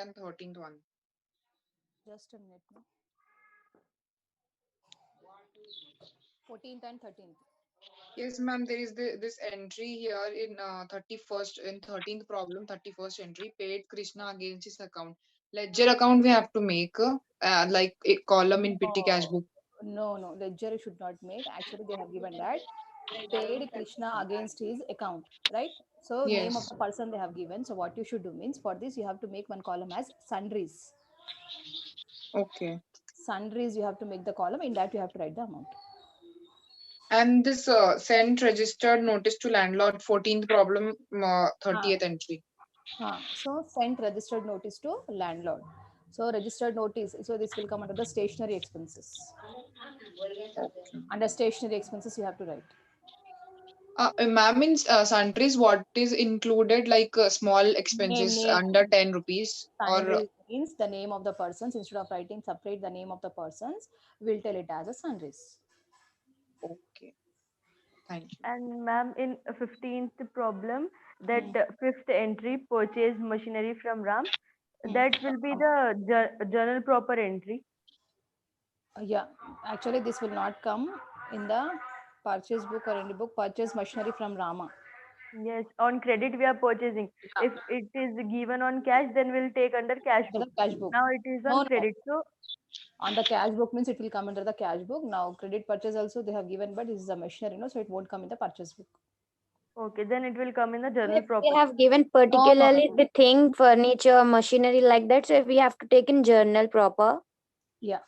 and 13th one. Just a minute. No? 14th and 13th. Yes, ma'am. There is this entry here in 31st in 13th problem, 31st entry. Paid Krishna against his account. Ledger account we have to make like a column in petty cash No, book. no. Ledger should not make. Actually, they have given that paid Krishna against his account, right? So name of Yes. the person they have given. So what you should do means for this you have to make one column as sundries. Okay. Sundries you have to make the column. In that you have to write the amount. And this sent registered notice to landlord 14th problem, Ah, 30th entry. so sent registered notice to landlord. So registered notice. So this will come under the stationery expenses. Okay. Under stationery expenses you have to write. Ma'am, in sundries, what is included like small expenses Name. under 10 rupees or Sundries means the name of the persons. Instead of writing separate the name of the persons, we'll tell it as a sundries. okay. Thank you. And ma'am, in 15th problem, that Hmm. fifth entry, purchase machinery from Ram, Hmm. that will be the journal proper entry. Yeah, actually, this will not come in the purchase book or any book. Purchase machinery from Rama. Yes, on credit we are purchasing. Yeah, If it is given on cash, then we'll take under cash under book. the cash book. Now it is on No. credit. So, On the cash book means it will come under the cash book. Now, credit purchase also they have given, but this is a machinery, so it won't come in the purchase book. okay, then it will come in the journal If they proper. have given No. particularly the thing, furniture, machinery like that, so if we have to take in journal proper. Yeah.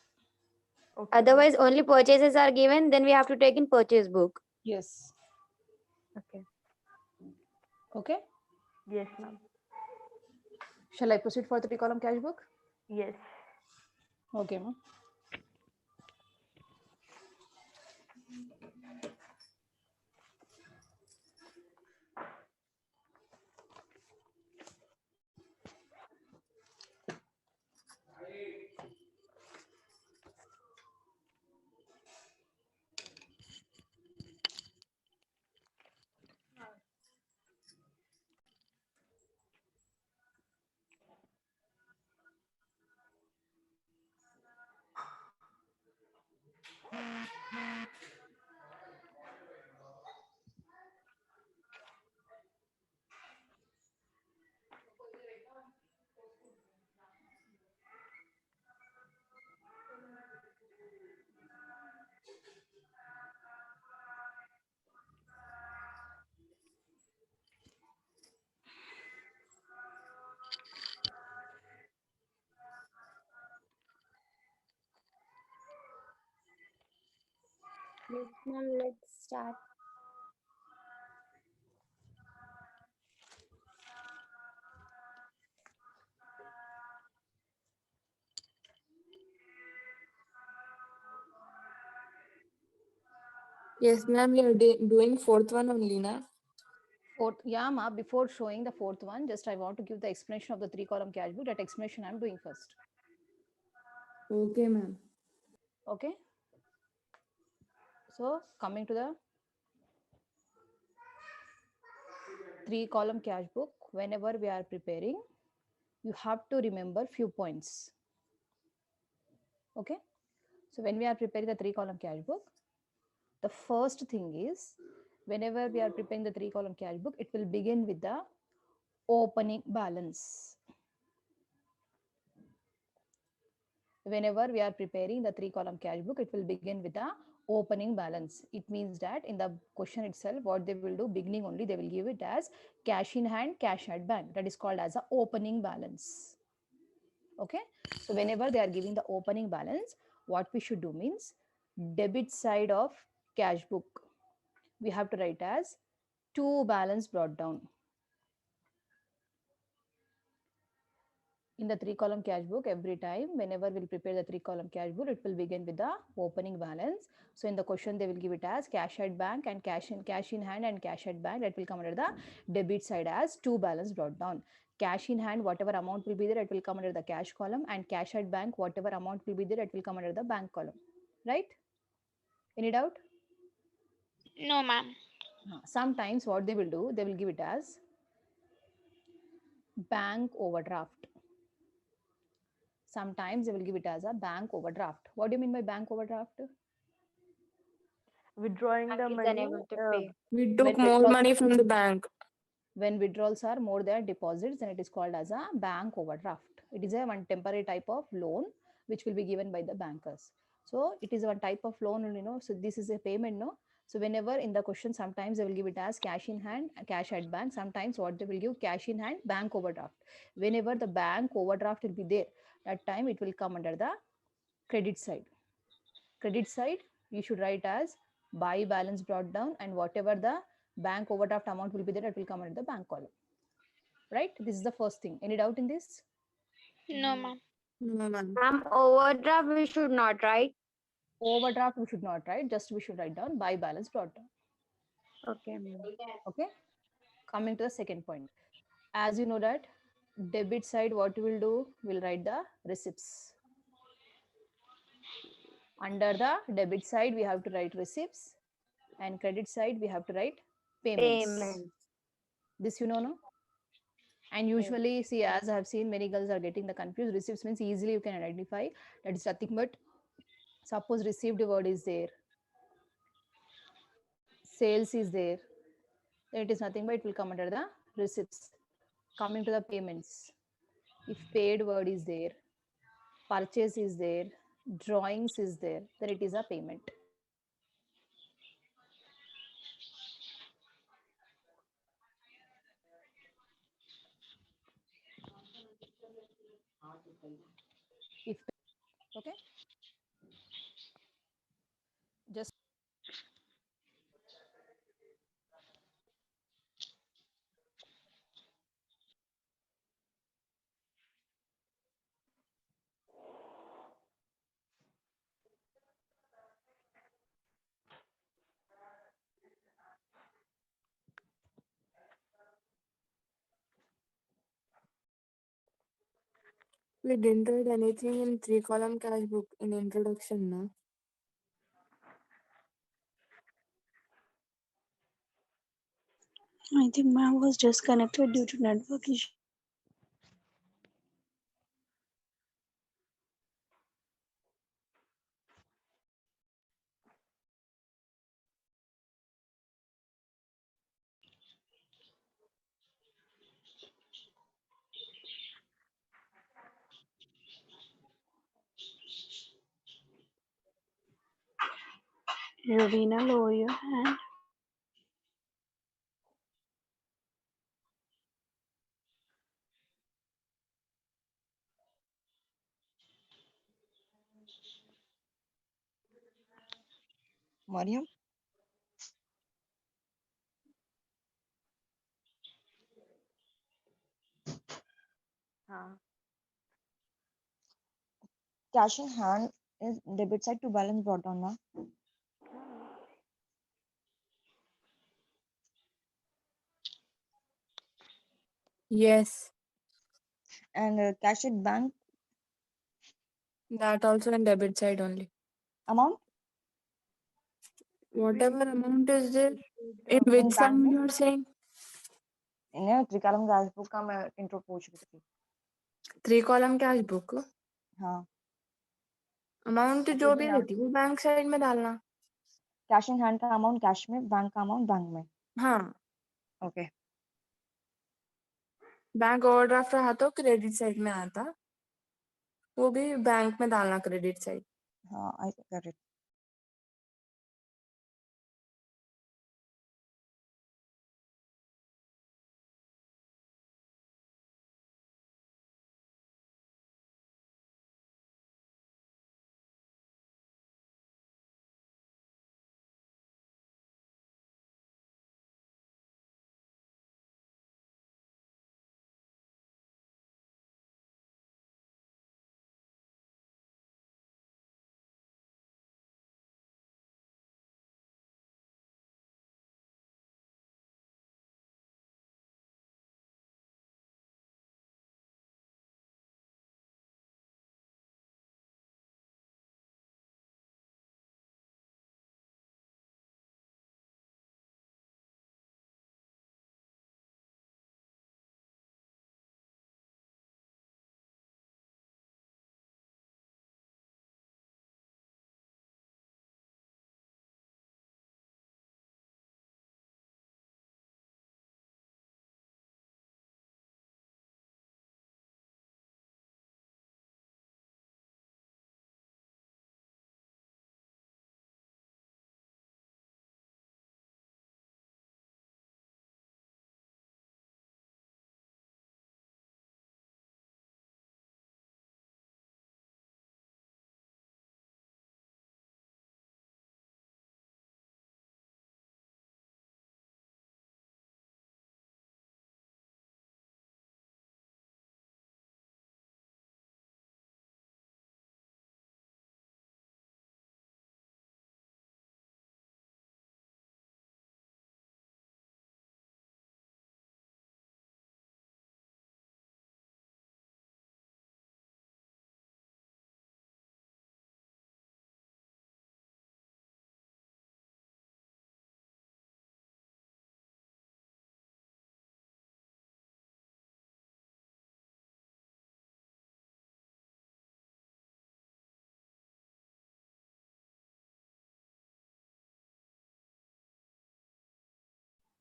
Okay, ma'am. Otherwise, only purchases are given, then we have to take in purchase book. Yes. Okay. Okay. Yes, ma'am. Shall I proceed for 3 column cash book? Yes. Okay, ma'am. Yes, ma'am, let's start. Yes, ma'am, you're doing fourth one only, na? Fourth, yeah, ma. Before showing the fourth one, just I want to give the explanation of the 3 column cash book. That explanation I'm doing first. Okay, ma'am. Okay. So coming to the 3 column cash book, whenever we are preparing, you have to remember few points. Okay. So when we are preparing the 3 column cash book, the first thing is whenever we are preparing the 3 column cash book, it will begin with the opening balance. Whenever we are preparing the 3 column cash book, it will begin with the opening balance. It means that in the question itself, what they will do, beginning only, they will give it as cash in hand, cash at bank. That is called as a opening balance. Okay. So whenever they are giving the opening balance, what we should do means debit side of cash book, we have to write as to balance brought down. In the 3 column cash book, every time whenever we'll prepare the 3 column cash book, it will begin with the opening balance. So in the question they will give it as cash at bank and cash in hand and cash at bank. That will come under the debit side as to balance brought down. Cash in hand, whatever amount will be there, it will come under the cash column, and cash at bank, whatever amount will be there, it will come under the bank column. Right? Any doubt? No, ma'am. Sometimes what they will do, they will give it as bank overdraft. Sometimes they will give it as a bank overdraft. What do you mean by bank overdraft? Withdrawing Bank the is money. unable to pay. We took When more withdrawals, money from the bank. when withdrawals are more than deposits, then it is called as a bank overdraft. It is a one temporary type of loan which will be given by the bankers. So it is one type of loan, so this is a payment, no? So whenever in the question, sometimes they will give it as cash in hand, cash at bank. Sometimes what they will give, cash in hand, bank overdraft. Whenever the bank overdraft will be there, that time it will come under the credit side. Credit side, you should write as buy balance brought down, and whatever the bank overdraft amount will be there, it will come under the bank column. Right? This is the first thing. Any doubt in this? No, ma'am. No, ma'am. Overdraft we should not write. Overdraft we should not write, just we should write down buy balance brought down. Okay, ma'am. Okay. Coming to the second point. As you know that debit side, what we will do, we'll write the receipts. Under the debit side, we have to write receipts, and credit side, we have to write payments. Payment. This you know, no? And usually, see, as I have seen, many girls are getting the confused. Receipts means easily you can identify that is nothing but, suppose received word is there, sales is there, then it is nothing but it will come under the receipts. Coming to the payments, if paid word is there, purchase is there, drawings is there, then it is a payment. If okay, just We didn't write anything in 3-column cash book in introduction, na? I think ma'am was disconnected due to network issue. Ravina, lower your hand. Mariam? हाँ. Cash in hand is debit side to balance brought down, na? Yes. And cash at bank That also in debit side only. amount Whatever amount is there, in in which bank sum book. you are saying? In a 3-column cash book का मैं intro पूछ रही थी. 3-column cash book. हाँ. Amount जो Suppose भी यहाँ रहती है वो बैंक साइड में डालना. cash in hand का amount cash में, bank का amount bank में. हाँ. Okay. बैंक ओवरड्राफ्ट रहा तो क्रेडिट साइड में आता, वो भी बैंक में डालना क्रेडिट साइड. हाँ, I got it.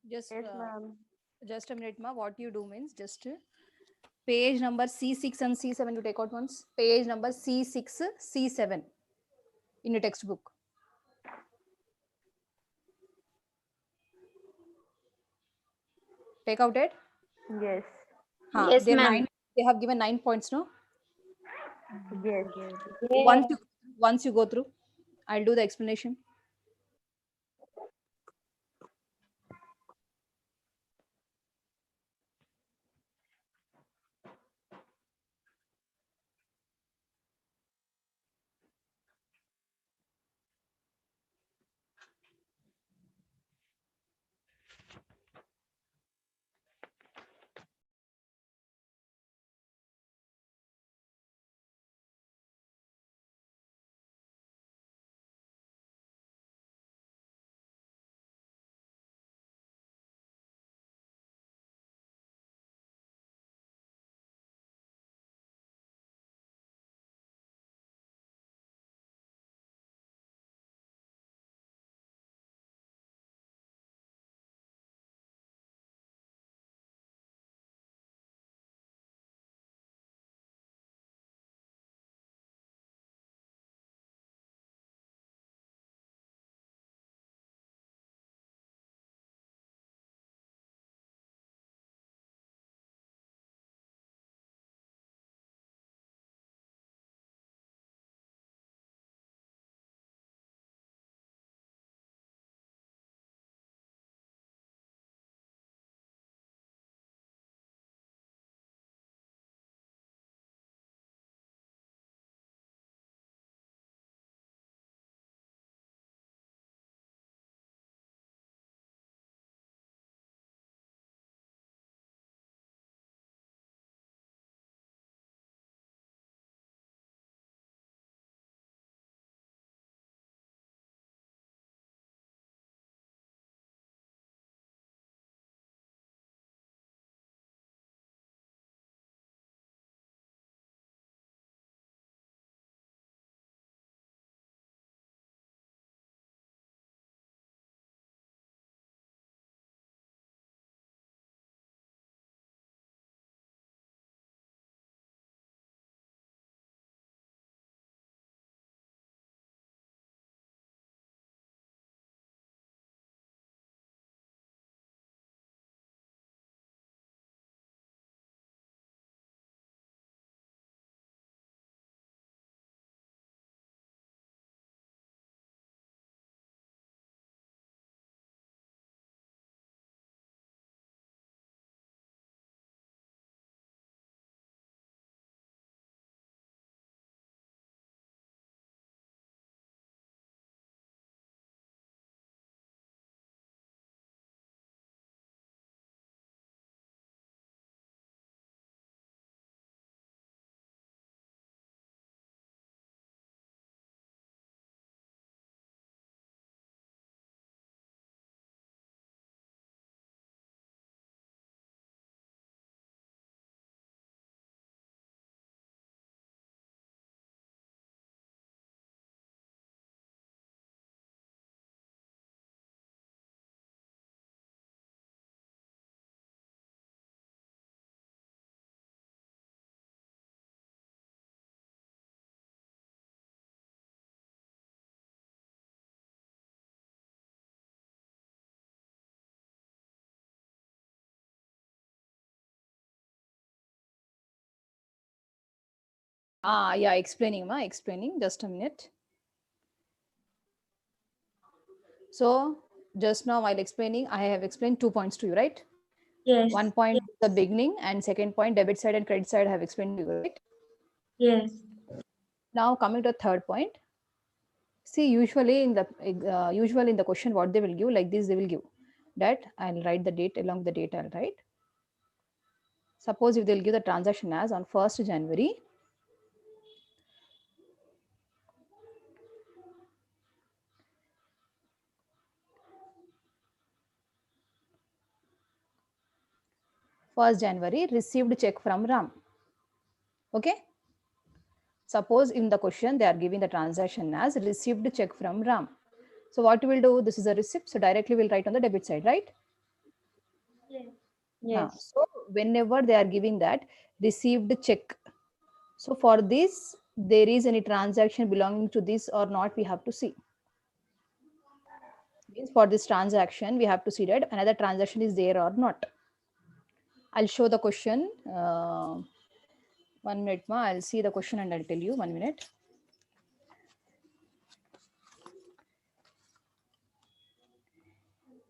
Just Yes, ma'am. just a minute, ma. What you do means just page number C6 and C7 you take out once. Page number C6, C7 in your textbook. Take out it. Yes. Yes, ma'am. They have given 9 points, no? Yes. Once you go through, I'll do the explanation. Yeah, explaining, ma. Explaining. Just a minute. So just now while explaining, I have explained 2 points to you, right? Yes. 1 point the beginning, and second point debit side and credit side I have explained to you, right? Yes. Now coming to the third point. See, usually in the question, what they will give like this, they will give that I'll write the date along the date I'll write. Suppose if they'll give the transaction as on 1st January, received check from Ram. Okay. Suppose in the question they are giving the transaction as received check from Ram. So what we will do, this is a receipt. So directly we'll write on the debit side, right? Yes. So whenever they are giving that received check, so for this there is any transaction belonging to this or not, we have to see. Means for this transaction we have to see that another transaction is there or not. I'll show the question. 1 minute ma, I'll see the question and I'll tell you. 1 minute.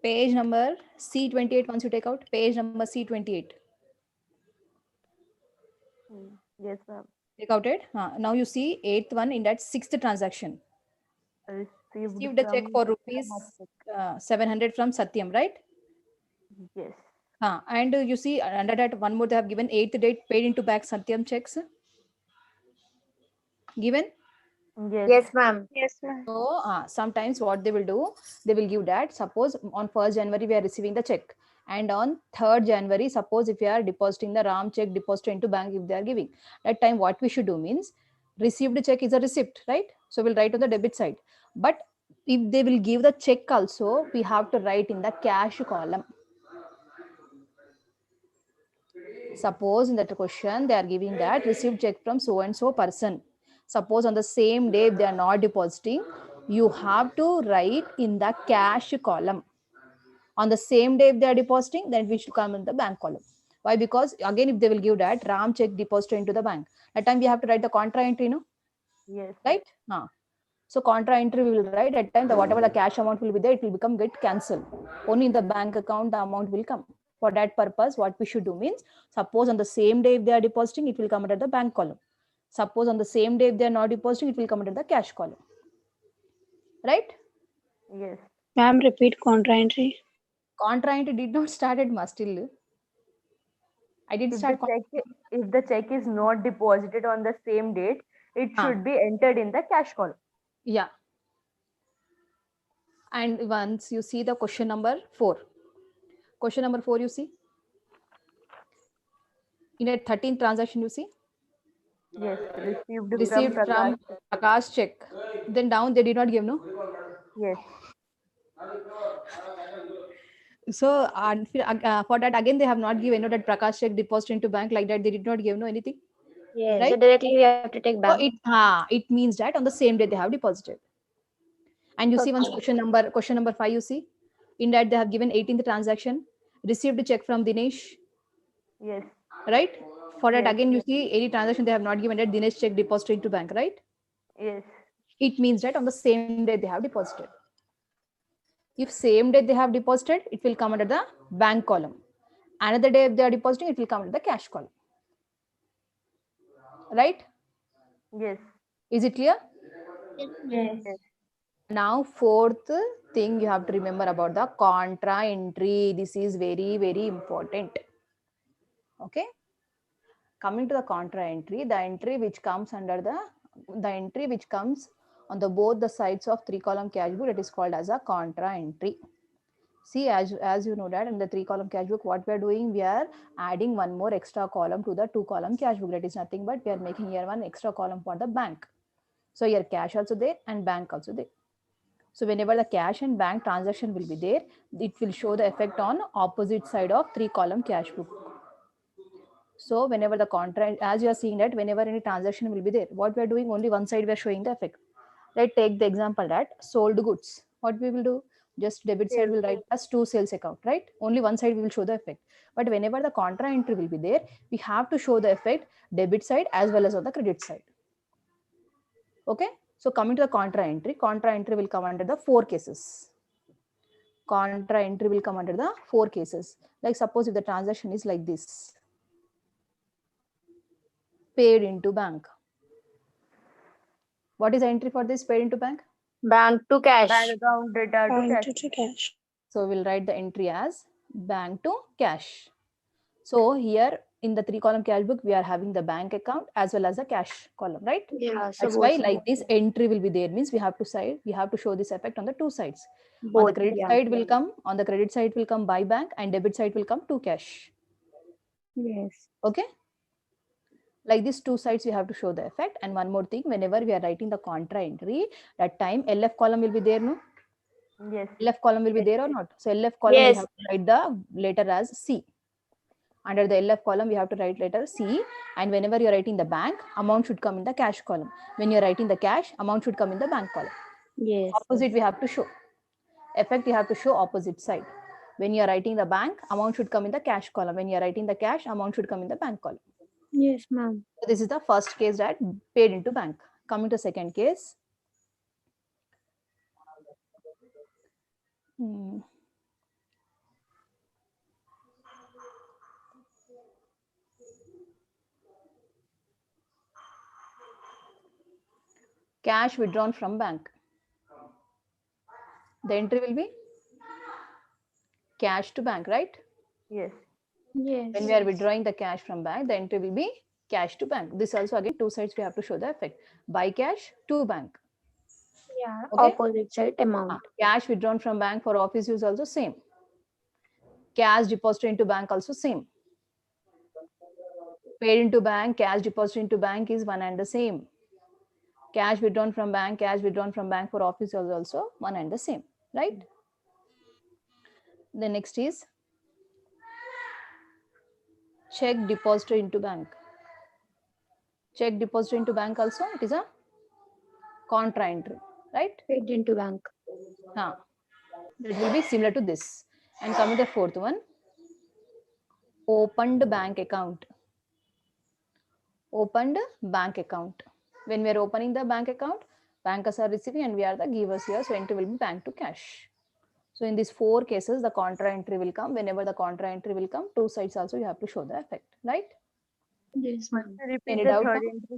Page number C28, once you take out page number C28. Yes, ma'am. Take out it. Now you see 8th one in that 6th transaction. Received a check for rupees 700 from Satyam, right? Yes. And you see under that one more they have given 8th date paid into back Satyam checks. Given? Yes. Yes, ma'am. Yes, ma'am. So sometimes what they will do, they will give that. Suppose on 1st January we are receiving the check, and on 3rd January, suppose if we are depositing the RAM check deposit into bank, if they are giving that time, what we should do means received check is a receipt, right? So we'll write on the debit side. But if they will give the check also, we have to write in the cash column. Suppose in that question they are giving that received check from so and so person. Suppose on the same day if they are not depositing, you have to write in the cash column. On the same day if they are depositing, then we should come in the bank column. Why? Because again if they will give that RAM check deposited into the bank, that time we have to write the contra entry, no? Yes. Right? So contra entry we will write at time, the whatever the cash amount will be there, it will become get cancelled. Only in the bank account the amount will come. For that purpose, what we should do means, suppose on the same day if they are depositing, it will come under the bank column. Suppose on the same day if they are not depositing, it will come under the cash column. Right? Yes. Ma'am, repeat contra entry. Contra entry did not start at still. I didn't If start. the check is not deposited on the same date, it should be entered in the cash column. Yeah. And once you see the question number 4. Question number 4 you see. In a 13th transaction you see. Yes. Received from Prakash check. Then down they did not give, no? Yes. So for that again they have not given, no, that Prakash check deposit into bank, like that they did not give, no, anything. Yes. Right? So directly we have to take So bank. it means that on the same day they have deposited. And you see once question number 5 you see. In that they have given 18th transaction, received a check from Dinesh. Yes. Right? For that Yes. again you see any transaction they have not given that Dinesh check deposited into bank, right? Yes. It means that on the same day they have deposited. If same day they have deposited, it will come under the bank column. Another day if they are depositing, it will come under the cash column. Right? Yes. Is it clear? Yes. Now 4th thing you have to remember about the contra entry. This is very, very important. Okay. Coming to the contra entry, the entry which comes under the entry which comes on the both the sides of 3-column cash book, it is called as a contra entry. See, as you know that in the 3-column cash book, what we are doing, we are adding one more extra column to the 2-column cash book. That is nothing but we are making here one extra column for the bank. So here cash also there and bank also there. So whenever the cash and bank transaction will be there, it will show the effect on opposite side of 3-column cash book. So whenever the contract, as you are seeing that whenever any transaction will be there, what we are doing, only one side we are showing the effect. Let's take the example that sold goods. What we will do? Just debit side will write as to sales account, right? Only one side we will show the effect. But whenever the contra entry will be there, we have to show the effect debit side as well as on the credit side. Okay. So coming to the contra entry will come under the 4 cases. Contra entry will come under the 4 cases. Like suppose if the transaction is like this. Paid into bank. What is the entry for this? Paid into bank? Bank to cash. Bank account data to cash. So we'll write the entry as bank to cash. So here in the 3-column cash book, we are having the bank account as well as the cash column, right? Yeah. So That's why like this entry will be there, means we have to show this effect on the 2 sides. both, On the credit side will come, on the credit side will come by bank, and debit side will come to cash. Yes. Okay. Like this 2 sides we have to show the effect. And one more thing, whenever we are writing the contra entry, that time LF column will be there, no? Yes. LF column will be there or not? So LF column we Yes. have to write the letter as C. Under the LF column, we have to write letter C. And whenever you're writing the bank, amount should come in the cash column. When you're writing the cash, amount should come in the bank column. Yes. Opposite we have to show. Effect you have to show opposite side. When you're writing the bank, amount should come in the cash column. When you're writing the cash, amount should come in the bank column. Yes, ma'am. So this is the first case that paid into bank. Coming to second case. Cash withdrawn from bank. The entry will be cash to bank, right? Yes. Yes. When we are withdrawing the cash from bank, the entry will be cash to bank. This also again two sides we have to show the effect. Buy cash to bank. Yeah. Okay. Opposite side amount. Cash withdrawn from bank for office use also same. Cash deposited into bank also same. Paid into bank, cash deposited into bank is one and the same. Cash withdrawn from bank for office is also one and the same, right? The next is check deposited into bank. Check deposited into bank also, it is a contra entry, right? Paid into bank. That will be similar to this. And coming to the fourth one, opened bank account. Opened bank account. When we are opening the bank account, bankers are receiving and we are the givers here. So entry will be bank to cash. So in these four cases, the contra entry will come. Whenever the contra entry will come, two sides also you have to show the effect, right? Yes, ma'am. Repeat Any the doubt third now? entry.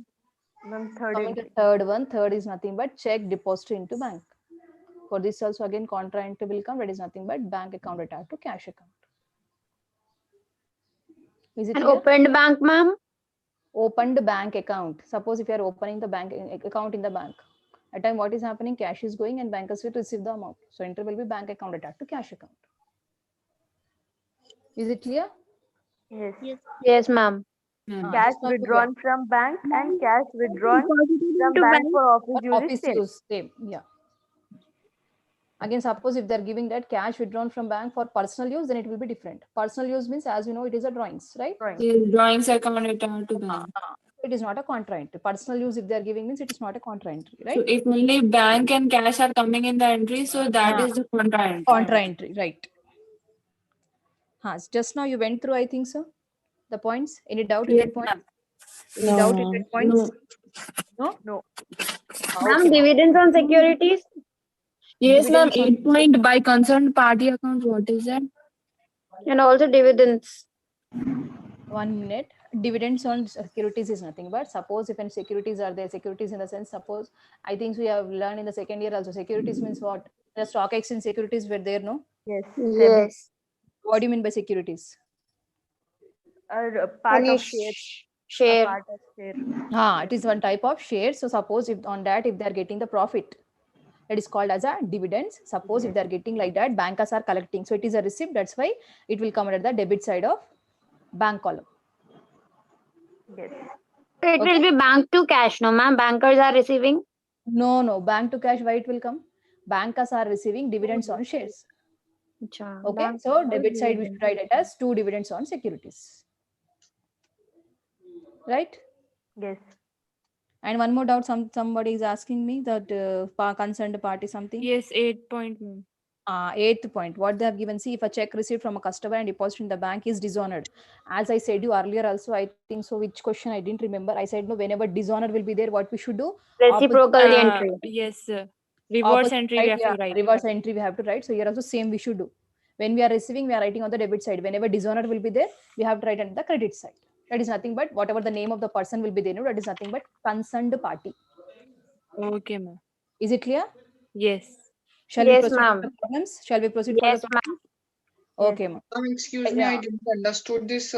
Ma'am, third Coming to entry. third one, third is nothing but check deposit into bank. For this also again contra entry will come. That is nothing but bank account attached to cash account. Is it And clear? opened bank, ma'am. Opened bank account. Suppose if you are opening the bank account in the bank, at time what is happening? Cash is going and bankers will receive the amount. So entry will be bank account attached to cash account. Is it clear? Yes. Yes, ma'am. Cash Just now you withdrawn from bank and cash withdrawn from To bank bank. for office use is office same. use same. Yeah. Again, suppose if they're giving that cash withdrawn from bank for personal use, then it will be different. Personal use means, as you know, it is a drawings, right? Drawing. Yes, drawings account attached to bank. It is not a contra entry. Personal use, if they are giving, means it is not a contra entry, right? So if only bank and cash are coming in the entry, so that is the contra entry. Contra entry, right? Just now you went through, I think so. The points. Any doubt in Yes, that point? ma'am. Any doubt in that points? No. No. No. Ma'am, dividends on securities. Yes, ma'am. Dividends 8 point by concerned party account. What is that? And also dividends. 1 minute. Dividends on securities is nothing but suppose if any securities are there, securities in the sense, suppose I think we have learned in the second year also, securities means what? The stock exchange securities were there, no? Yes. Yes. What do you mean by securities? A part Any of share. A share. part of share. It is one type of share. So suppose if on that, if they are getting the profit, that is called as a dividends. Suppose if they are getting like that, bankers are collecting. So it is a receipt. That's why it will come under the debit side of bank column. Yes. It will be bank to cash, no, ma'am. Bankers are receiving. No. Bank to cash, why it will come? Bankers are receiving dividends on shares. Acha, Okay. bank So to debit side, we dividend. should write it as 2 dividends on securities. Right? Yes. And one more doubt, somebody is asking me that concerned party something. Yes, 8 point. Eighth point, what they have given, see, if a check received from a customer and deposited in the bank is dishonored. As I said you earlier also, I think so, which question I didn't remember. I said no, whenever dishonor will be there, what we should do? Reciprocal Opposite- entry. Yes, reverse opposite entry side, we have to write. reverse entry we have to write. So here also same we should do. When we are receiving, we are writing on the debit side. Whenever dishonor will be there, we have to write on the credit side. That is nothing but whatever the name of the person will be there, no, that is nothing but concerned party. Okay, ma'am. Is it clear? Yes. Shall Yes, we proceed ma'am. for the problems? Shall we proceed Yes, for the problems? Okay, ma'am. Excuse me, I didn't understood this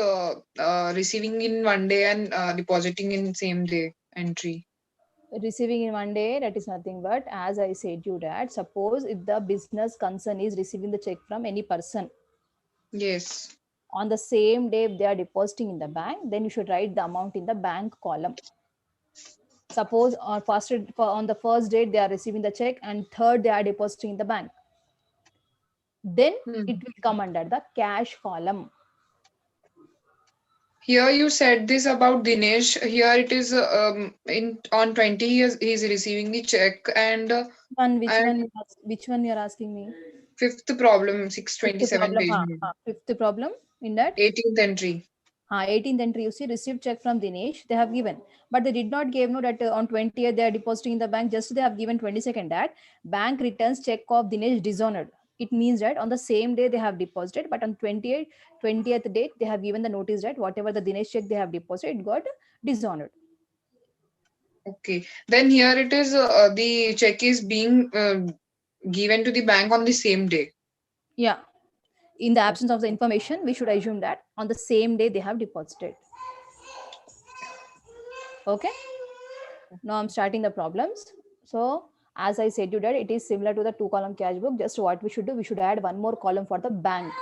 receiving in one day and depositing in same day entry. Receiving in one day, that is nothing but, as I said you that, suppose if the business concern is receiving the check from any person, Yes. on the same day if they are depositing in the bank, then you should write the amount in the bank column. Suppose on the first date they are receiving the check and third they are depositing in the bank. then Hmm. it will come under the cash column. Here you said this about Dinesh. Here it is in on 20 years he's receiving the check and Which one you're asking me? fifth problem Fifth 627 problem. page. Fifth problem in that 18th entry. 18th entry, you see, received check from Dinesh, they have given, but they did not give no that on 20th they are depositing in the bank, just they have given 22nd that bank returns check of Dinesh dishonored. It means that on the same day they have deposited, but on 20th date they have given the notice that whatever the Dinesh check they have deposited, it got dishonored. Okay. Then here it is the check is being given to the bank on the same day. Yeah. In the absence of the information, we should assume that on the same day they have deposited. Okay. Now I'm starting the problems. So as I said you that it is similar to the 2-column cash book. Just what we should do, we should add one more column for the bank.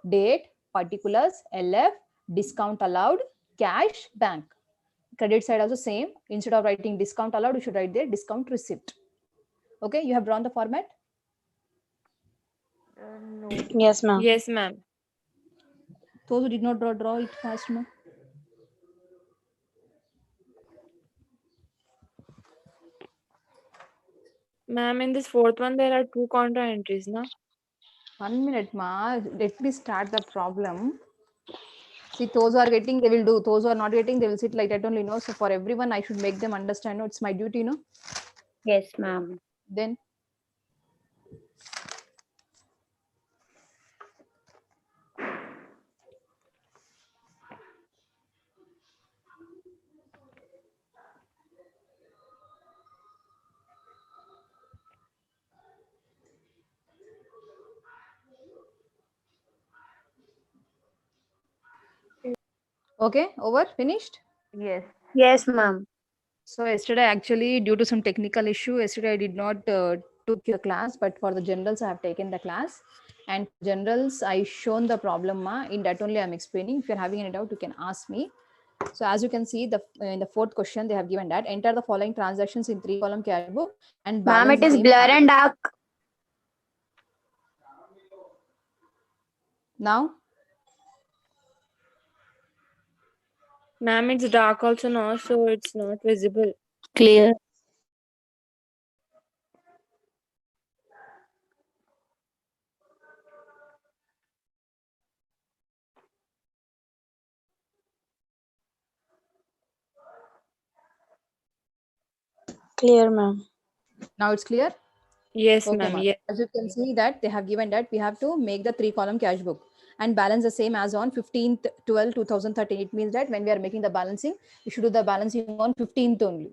Date, particulars, LF, discount allowed, cash, bank. Credit side also same. Instead of writing discount allowed, you should write there discount receipt. Okay, you have drawn the format? No. Yes, ma'am. Yes, ma'am. Those who did not draw it fast, no? Ma'am, in this fourth one, there are 2 contra entries, na? 1 minute, ma. Let me start the problem. See, those who are getting, they will do. Those who are not getting, they will sit like that only, no? So for everyone, I should make them understand, no? It's my duty, no? Yes, ma'am. Then, okay, over, finished? Yes. Yes, ma'am. So yesterday, actually, due to some technical issue, yesterday I did not took your class, but for the generals, I have taken the class. And generals, I shown the problem, ma. In that only I'm explaining. If you're having any doubt, you can ask me. So as you can see, in the fourth question, they have given that enter the following transactions in 3-column cash book and Ma'am, balance it the is same blur as- and dark. Now, Ma'am, it's dark also now, so it's not visible. Clear. Clear, ma'am. now it's clear. Yes, Okay, ma'am. ma'am. Yes. As you can see that they have given that we have to make the 3-column cash book and balance the same as on 15th 12 2013. It means that when we are making the balancing, we should do the balancing on 15th only,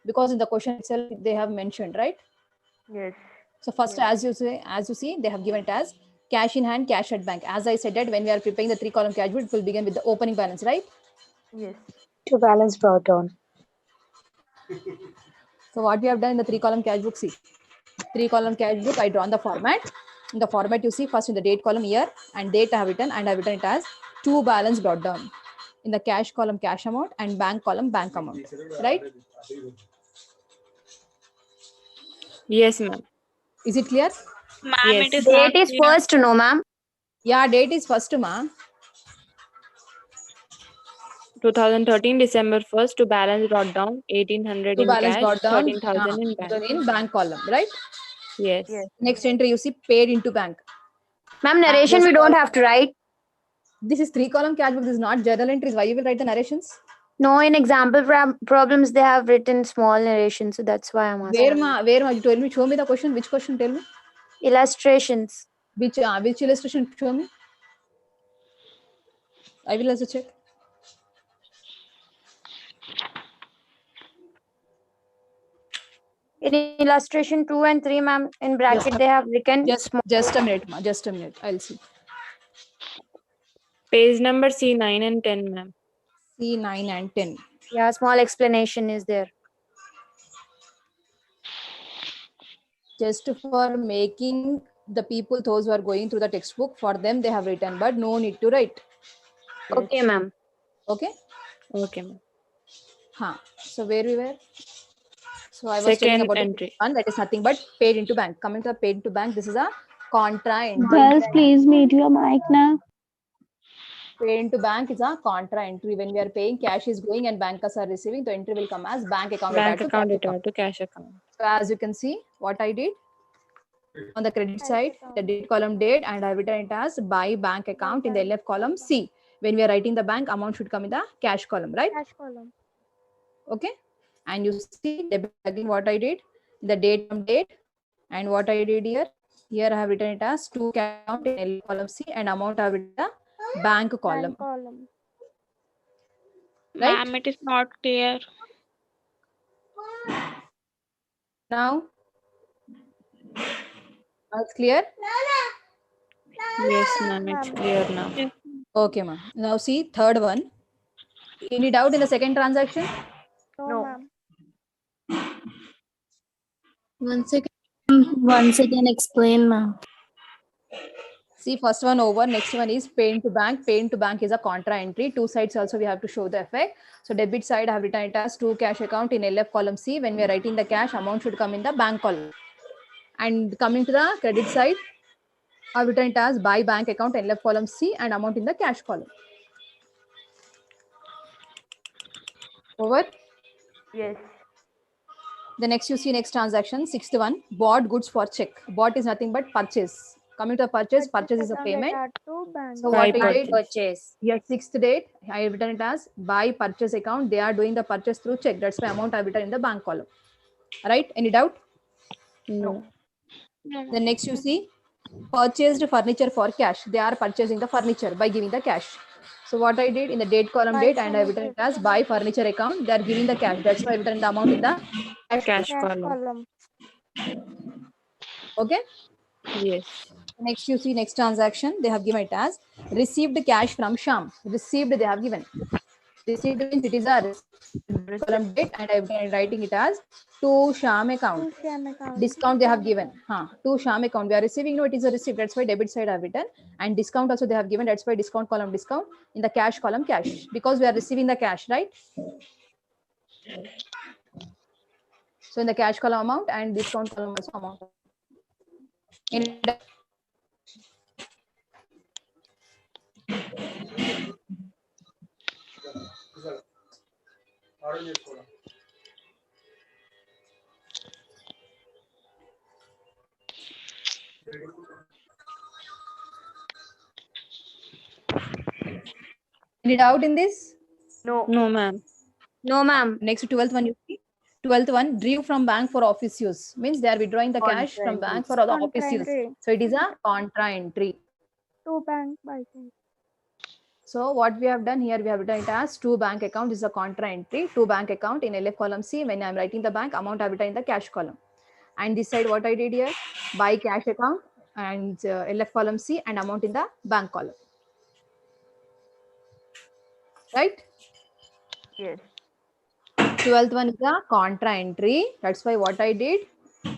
because in the question itself they have mentioned, right? Yes. So first, as you see, they have given it as cash in hand, cash at bank. As I said that when we are preparing the 3-column cash book, it will begin with the opening balance, right? Yes. To balance brought down. So what we have done in the 3-column cash book, see, 3-column cash book, I drawn the format. In the format, you see first in the date column year and date I have written, and I have written it as to balance brought down. In the cash column cash amount and bank column bank amount, right? Yes, ma'am. Is it clear? Ma'am, Yes. it is not Date is clear. first, no, ma'am. Yeah, date is first, ma. 2013 December 1st to balance brought down 1800 To in balance cash, brought down 13,000 in bank. in bank column, right? Yes. Yes. Next entry you see paid into bank. Ma'am, narration Just we don't for- have to write. This is 3-column cash book. This is not journal entries. Why you will write the narrations? No, in example problems, they have written small narration. So that's why I'm asking. Where ma? You told me. Show me the question. Which question? Tell me. Illustrations. Which illustration? Show me. I will also check. In illustration 2 and 3, ma'am, in bracket Yes. they have written Just a minute, ma. Just a minute. I'll see. Page number C9 and 10, ma'am. C9 and 10. yeah, small explanation is there. Just for making the people, those who are going through the textbook, for them they have written, but no need to write. Okay, ma'am. Okay. Okay, ma'am. So where we were? So I was telling Second about the entry. one that is nothing but paid into bank. Coming to the paid into bank, this is a contra entry. Girls, please mute your mic now. Pay into bank is a contra entry. When we are paying, cash is going and bankers are receiving, the entry will come as bank account Bank attached to account cash account. attached to cash account. So as you can see, what I did on the credit side, the date column date, and I have written it as by bank account in the LF column C. When we are writing the bank, amount should come in the cash column, right? Cash column. Okay. And you see debit again what I did, the date from date, and what I did here. Here I have written it as to cash account in LF column C, and amount I have written the bank column. Bank column. Right? Ma'am, it is not clear. Now it's clear? Yes, ma'am, it's clear now. Yes. Okay, ma'am. Now see third one. Any doubt in the second transaction? No, ma'am. Once again explain, ma'am. See, first one over, next one is pay into bank. Pay into bank is a contra entry. Two sides also we have to show the effect. So debit side I have written it as to cash account in LF column C. When we are writing the cash, amount should come in the bank column. And coming to the credit side, I have written it as by bank account in LF column C and amount in the cash column. Over. Yes. The next you see next transaction, sixth one, bought goods for check. Bought is nothing but purchase. Coming to purchase, purchase is a account payment. attached to bank. So By what I did, Purchase. yes, sixth date, I have written it as by purchase account. They are doing the purchase through check. That's why amount I have written in the bank column. Right? Any doubt? No. No, ma'am. Then next you see purchased furniture for cash. They are purchasing the furniture by giving the cash. So what I did in the date column By date and I have written it furniture. as by furniture account. They are giving the cash. That's why I have written the amount in the cash. Cash Cash column. column. Okay. Yes. Next you see next transaction. They have given it as received cash from Sham. Received they have given. Received means it is a column date and I am writing it as to Sham account. To sham account. Discount they have given. To Sham account. We are receiving. No, it is a receipt. That's why debit side I have written. And discount also they have given. That's why discount column discount. In the cash column cash. Because we are receiving the cash, right? So in the cash column amount and discount column also amount. In any doubt in this? No. No, ma'am. No, ma'am. Next 12th one you see. 12th one drew from bank for office use. Means they are withdrawing the Contra cash from entry. bank for the Contra office use. entry. So it is a contra entry. To bank by check. So what we have done here, we have written it as to bank account. This is a contra entry. To bank account in LF column C. When I am writing the bank amount, I have written in the cash column. And this side what I did here, by cash account and LF column C and amount in the bank column. Right? Yes. 12th one is a contra entry. That's why what I did,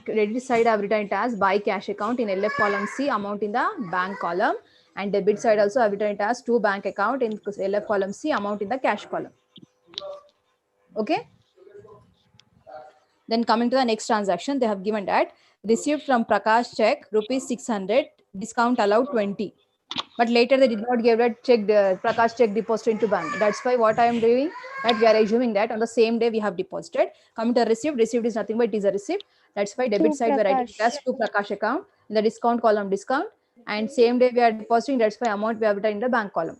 credit side I have written it as by cash account in LF column C, amount in the bank column, and debit side also I have written it as to bank account in LF column C, amount in the cash column. Okay. Then coming to the next transaction, they have given that received from Prakash check rupees 600, discount allowed 20. But later they did not give that check, Prakash check deposited into bank. That's why what I am doing, that we are assuming that on the same day we have deposited. Coming to received, received is nothing but it is a receipt. That's why debit To side we are writing it as Prakash. to Prakash account. In the discount column discount, and same day we are depositing. That's why amount we have written in the bank column.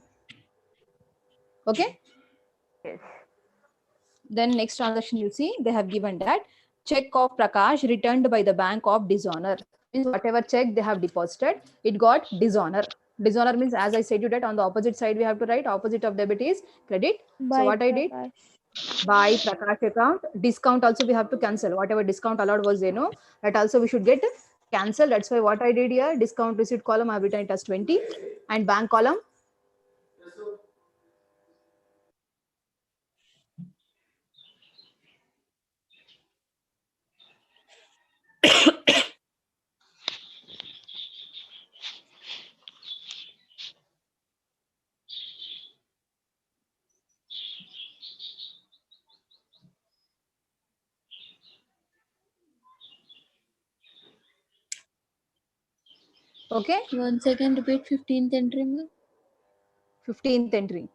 Okay. Yes. Then next transaction you see they have given that check of Prakash returned by the bank of dishonor. Means whatever check they have deposited, it got dishonor. Dishonor means, as I said you, that on the opposite side we have to write opposite of debit is credit. By So what I did, Prakash. by Prakash account, discount also we have to cancel. Whatever discount allowed was there, no, that also we should get cancel. That's why what I did here, discount receipt column I have written it as 20 and bank column. Okay, 1 second, repeat 15th entry, ma'am. 15th entry.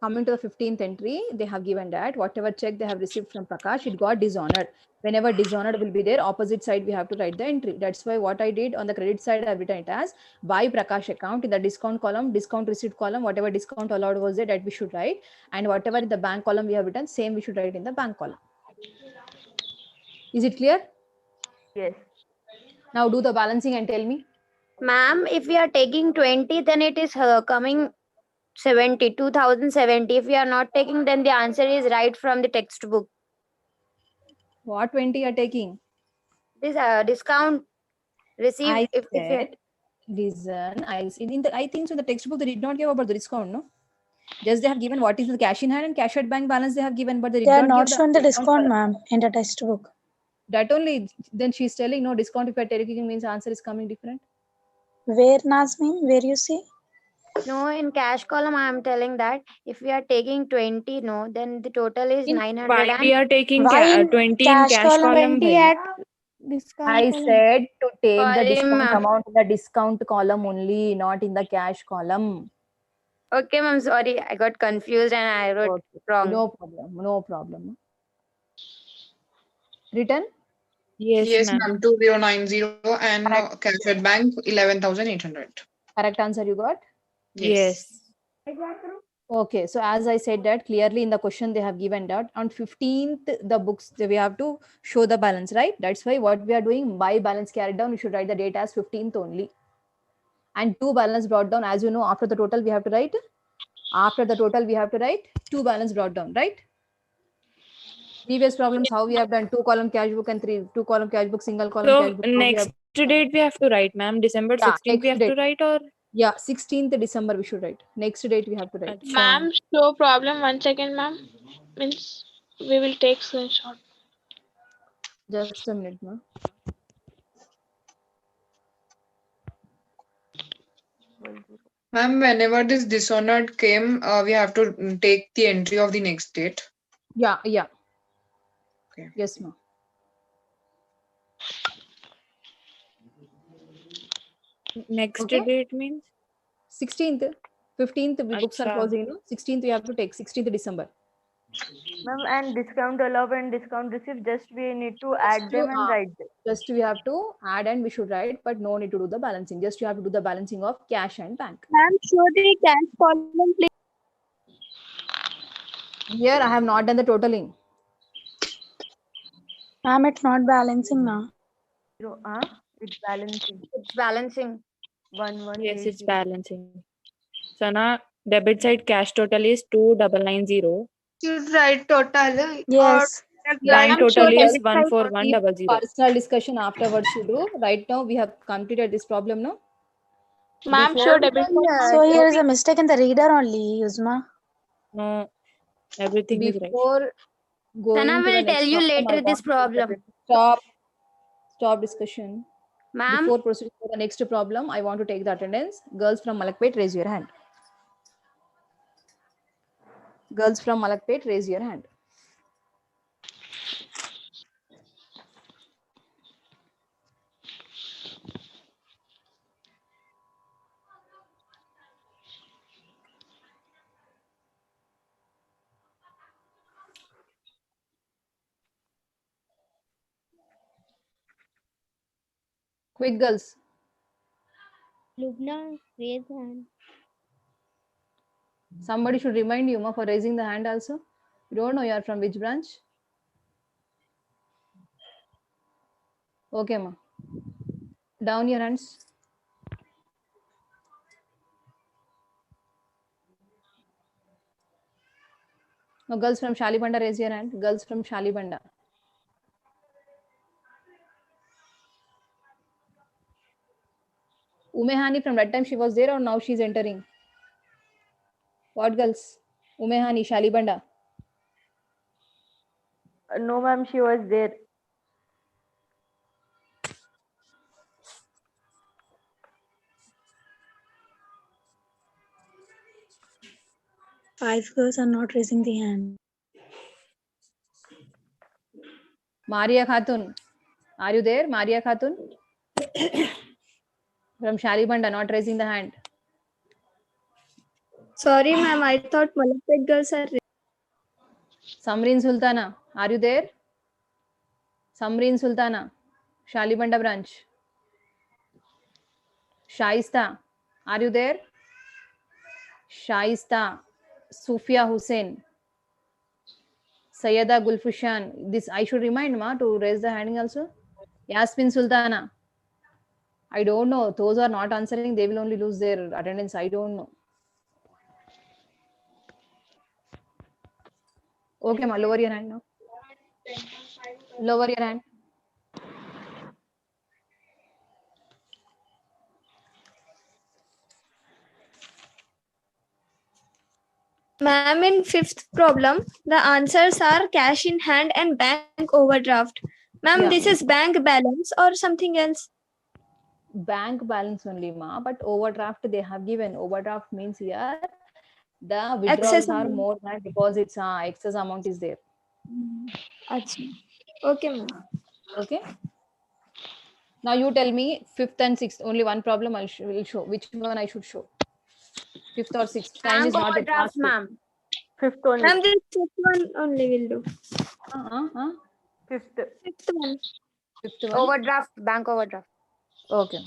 Coming to the 15th entry, they have given that whatever check they have received from Prakash, it got dishonored. Whenever dishonored will be there, opposite side we have to write the entry. That's why what I did on the credit side, I've written it as by Prakash account. In the discount column, discount receipt column, whatever discount allowed was there, that we should write. And whatever in the bank column we have written, same we should write in the bank column. Is it clear? Yes. Now do the balancing and tell me. Ma'am, if we are taking 20, then it is coming 70, 2070. If we are not taking, then the answer is right from the textbook. What 20 are taking? This discount received, I if we said, listen, I think so. The textbook they did not give about the discount, no? Just they have given what is the cash in hand and cash at bank balance they have given, but they did They are not not give shown the account discount, balance. ma'am, in the textbook. That only, then she's telling no discount if you're taking means answer is coming different. Where, Nazmin? Where you see? no, in cash column, I am telling that if we are taking 20, no, then the total is 900 Why we are taking Why in 20 in cash cash column? column? 20 Bhai? at discount I column. said to take the Column, discount ma'am. amount in the discount column only, not in the cash column. Okay, ma'am, sorry, I got confused and I wrote Okay. wrong. No problem. No problem. Written? Yes, Yes, ma'am. ma'am. 2090 and Correct. cash at bank 11,800. Correct answer you got? Yes. Okay, so as I said that clearly in the question they have given that on 15th the books we have to show the balance, right? That's why what we are doing by balance carried down, we should write the date as 15th only. And two balance brought down, as you know, after the total we have to write. After the total we have to write two balance brought down, right? Previous problems how we have done two column cash book and two column cash book, single column So cash book. How we next have, date we have to write, ma'am. December yeah, 16th we next have to date. write, or? Yeah, 16th December we should write. Next date we have to write. Acha. Ma'am, show problem 1 second, ma'am. Means we will take screenshot. Just a minute, ma. Ma'am, whenever this dishonored came, we have to take the entry of the next date. Yeah, yeah. Okay. Yes, ma. Next Okay. date means? 16th, 15th, we books are Acha. closing. No? 16th, we have to take 16th December. Ma'am, and discount allowed and discount received, just we need to add them and write them. Just we have to add and we should write, but no need to do the balancing. Just you have to do the balancing of cash and bank. Ma'am, show the cash column, please. Here I have not done the totaling. Ma'am, it's not balancing now. It's balancing. It's balancing. 1180. Yes, it's balancing. So now debit side cash total is 2990. Should write total. Yes. Bank Ma'am, total show is debit side. 14100. Personal discussion afterwards you do. Right now we have completed this problem, no? Ma'am, Before- show debit side. So here is a mistake in the reader only, Yuzma. No, everything is right. Before going Sana to the will next tell you problem, I later this want to problem. Stop discussion. Ma'am, Before proceeding to the next problem, I want to take the attendance. Girls from Malakpet, raise your hand. Girls from Malakpet, raise your hand. Quick, girls. Lubna, raise hand. Somebody should remind you ma, for raising the hand also. You don't know you are from which branch? Okay, ma. Down your hands. Now, girls from Shalibanda, raise your hand. Girls from Shalibanda. Umehani, from that time she was there or now she's entering? What girls? Umehani, Shalibanda. No, ma'am, she was there. 5 girls are not raising the hand. Maria Khatun, are you there? Maria Khatun? From Shalibanda, not raising the hand. Sorry, ma'am. I thought Malapet girls are. Samreen Sultana, are you there? Samreen Sultana, Shalibanda branch. Shaista, are you there? Shaista, Sufia Hussain, Sayyada Gulfushan. This I should remind ma to raise the hand also. Yasmin Sultana. I don't know. Those who are not answering, they will only lose their attendance. I don't know. Okay, ma, lower your hand now. Lower your hand. Ma'am, in fifth problem, the answers are cash in hand and bank overdraft. Ma'am, Yeah. this is bank balance or something else? Bank balance only, ma. But overdraft they have given. Overdraft means here the withdrawals Excess are amount. more than deposits. Excess amount is there. Acha. Okay, ma'am. Okay. Now you tell me fifth and sixth. Only one problem will show. Which one I should show? Fifth or sixth. Time is Bank not that overdraft, fast. ma'am. Fifth only. Ma'am, this fifth one only will do. Fifth. Fifth one. Fifth one. Overdraft, bank overdraft. Okay.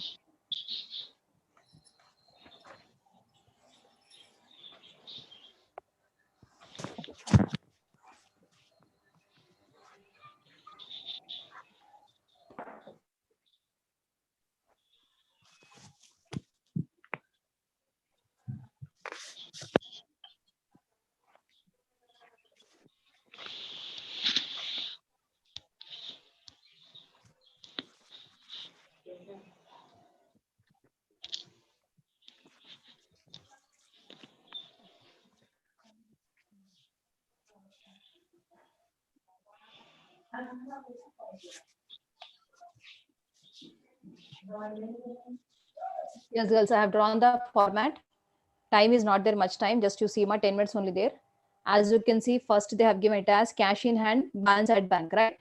Yes, girls, I have drawn the format. Time is not there much time. Just you see my 10 minutes only there. As you can see, first they have given it as cash in hand, balance at bank, right?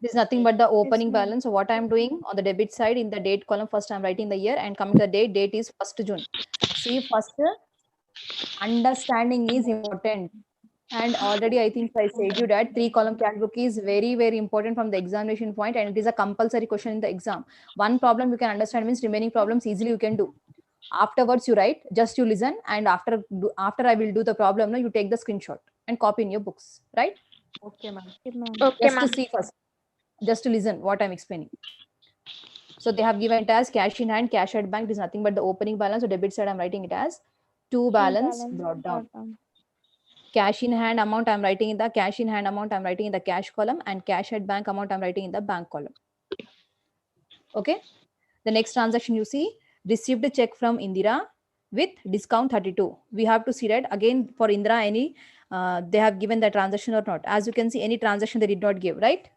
This is nothing but the opening balance. So what I am doing on the debit side in the date column, first I am writing the year and coming to the date is 1st June. See, first understanding is important. And already I think I said you that 3-column cash book is very, very important from the examination point and it is a compulsory question in the exam. One problem you can understand means remaining problems easily you can do. Afterwards you write, just you listen and after I will do the problem, you take the screenshot and copy in your books, right? Okay, ma'am. Okay, Just to ma'am. see first, just to listen what I'm explaining. So they have given it as cash in hand, cash at bank. It is nothing but the opening balance. So debit side, I'm writing it as to balance brought down. Cash in hand amount, I'm writing in the cash in hand amount, I'm writing in the cash column, and cash at bank amount, I'm writing in the bank column. Okay. The next transaction you see, received a check from Indira with discount 32. We have to see that again for Indira, any they have given the transaction or not. As you can see, any transaction they did not give, right?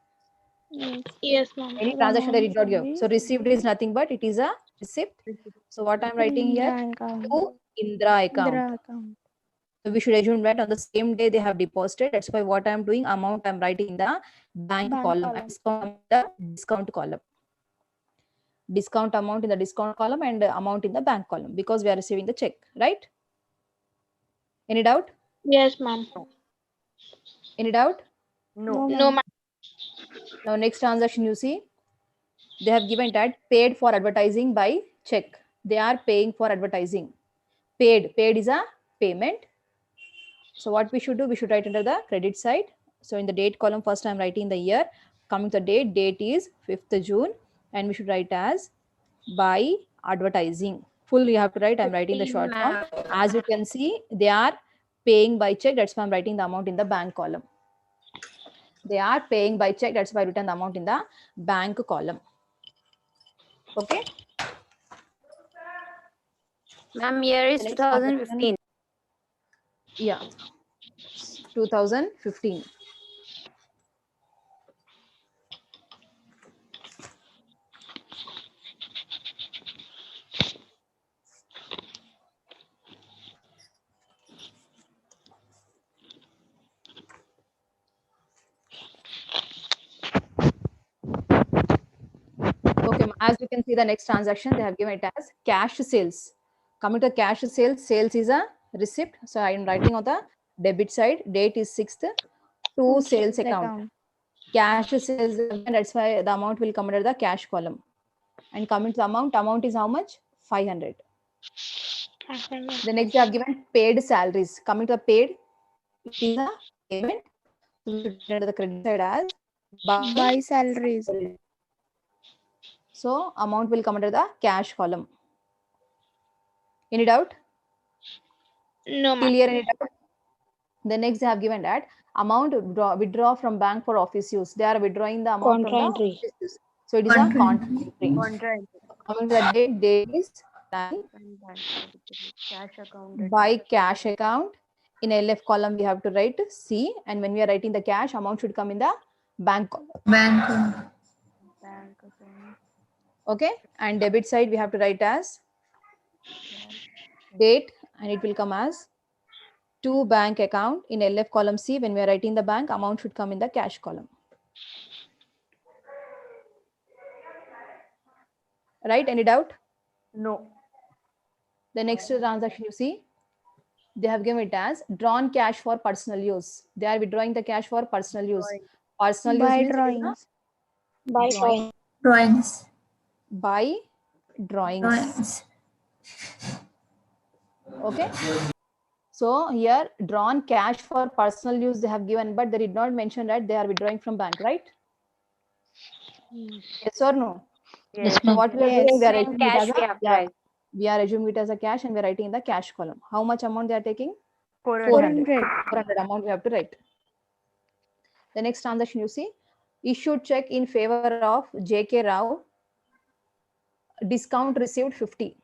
Yes, ma'am. Any transaction they did not give. So received is nothing but it is a receipt. So what I'm writing here to Indira account. So we should assume that on the same day they have deposited. That's why what I'm doing, amount I'm writing in the bank column, the discount column. Discount amount in the discount column and amount in the bank column because we are receiving the check, right? Any doubt? Yes, ma'am. Any doubt? No. No, ma'am. Now next transaction you see, they have given that paid for advertising by check. They are paying for advertising. Paid is a payment. So what we should do, we should write under the credit side. So in the date column, first I'm writing the year. Coming to the date is 5th June and we should write as by advertising. Full you have to write, I'm writing the short form. As you can see, they are paying by check. That's why I'm writing the amount in the bank column. They are paying by check. That's why I written the amount in the bank column. Okay. Ma'am, year is 2015. Yeah. 2015. as you can see, the next transaction they have given it as cash sales. Coming to cash sales, sales is a receipt. So I am writing on the debit side. Date is 6th to sales account. Cash sales, and that's why the amount will come under the cash column. And coming to the amount is how much? 500. The next they have given paid salaries. Coming to the paid, it is a payment. So we should put under the credit side as Buy salaries. So amount will come under the cash column. Any doubt? No, ma'am. Clear? Any doubt? The next they have given that amount withdraw from bank for office use. They are withdrawing the amount from the Contra-entry. office use. So it is a contra entry. Contra entry. Coming to the date is done Cash account. by cash account. In LF column we have to write C, and when we are writing the cash, amount should come in the bank column. Bank account. Okay, and debit side we have to write as date, and it will come as to bank account. In LF column C, when we are writing the bank, amount should come in the cash column. Right? Any doubt? No. The next transaction you see, they have given it as drawn cash for personal use. They are withdrawing the cash for personal use. Personal use By means it is a drawings. By Drawing. Drawings. by drawings. Okay. So here drawn cash for personal use they have given, but they did not mention that they are withdrawing from bank, right? Yes or no? Yes. So what we are doing, we are In writing it cash as we a, have to yeah, write. we are assuming it as a cash, and we are writing in the cash column. How much amount they are taking? 400. 400 amount we have to write. The next transaction you see, issued check in favor of JK Rao, discount received 50.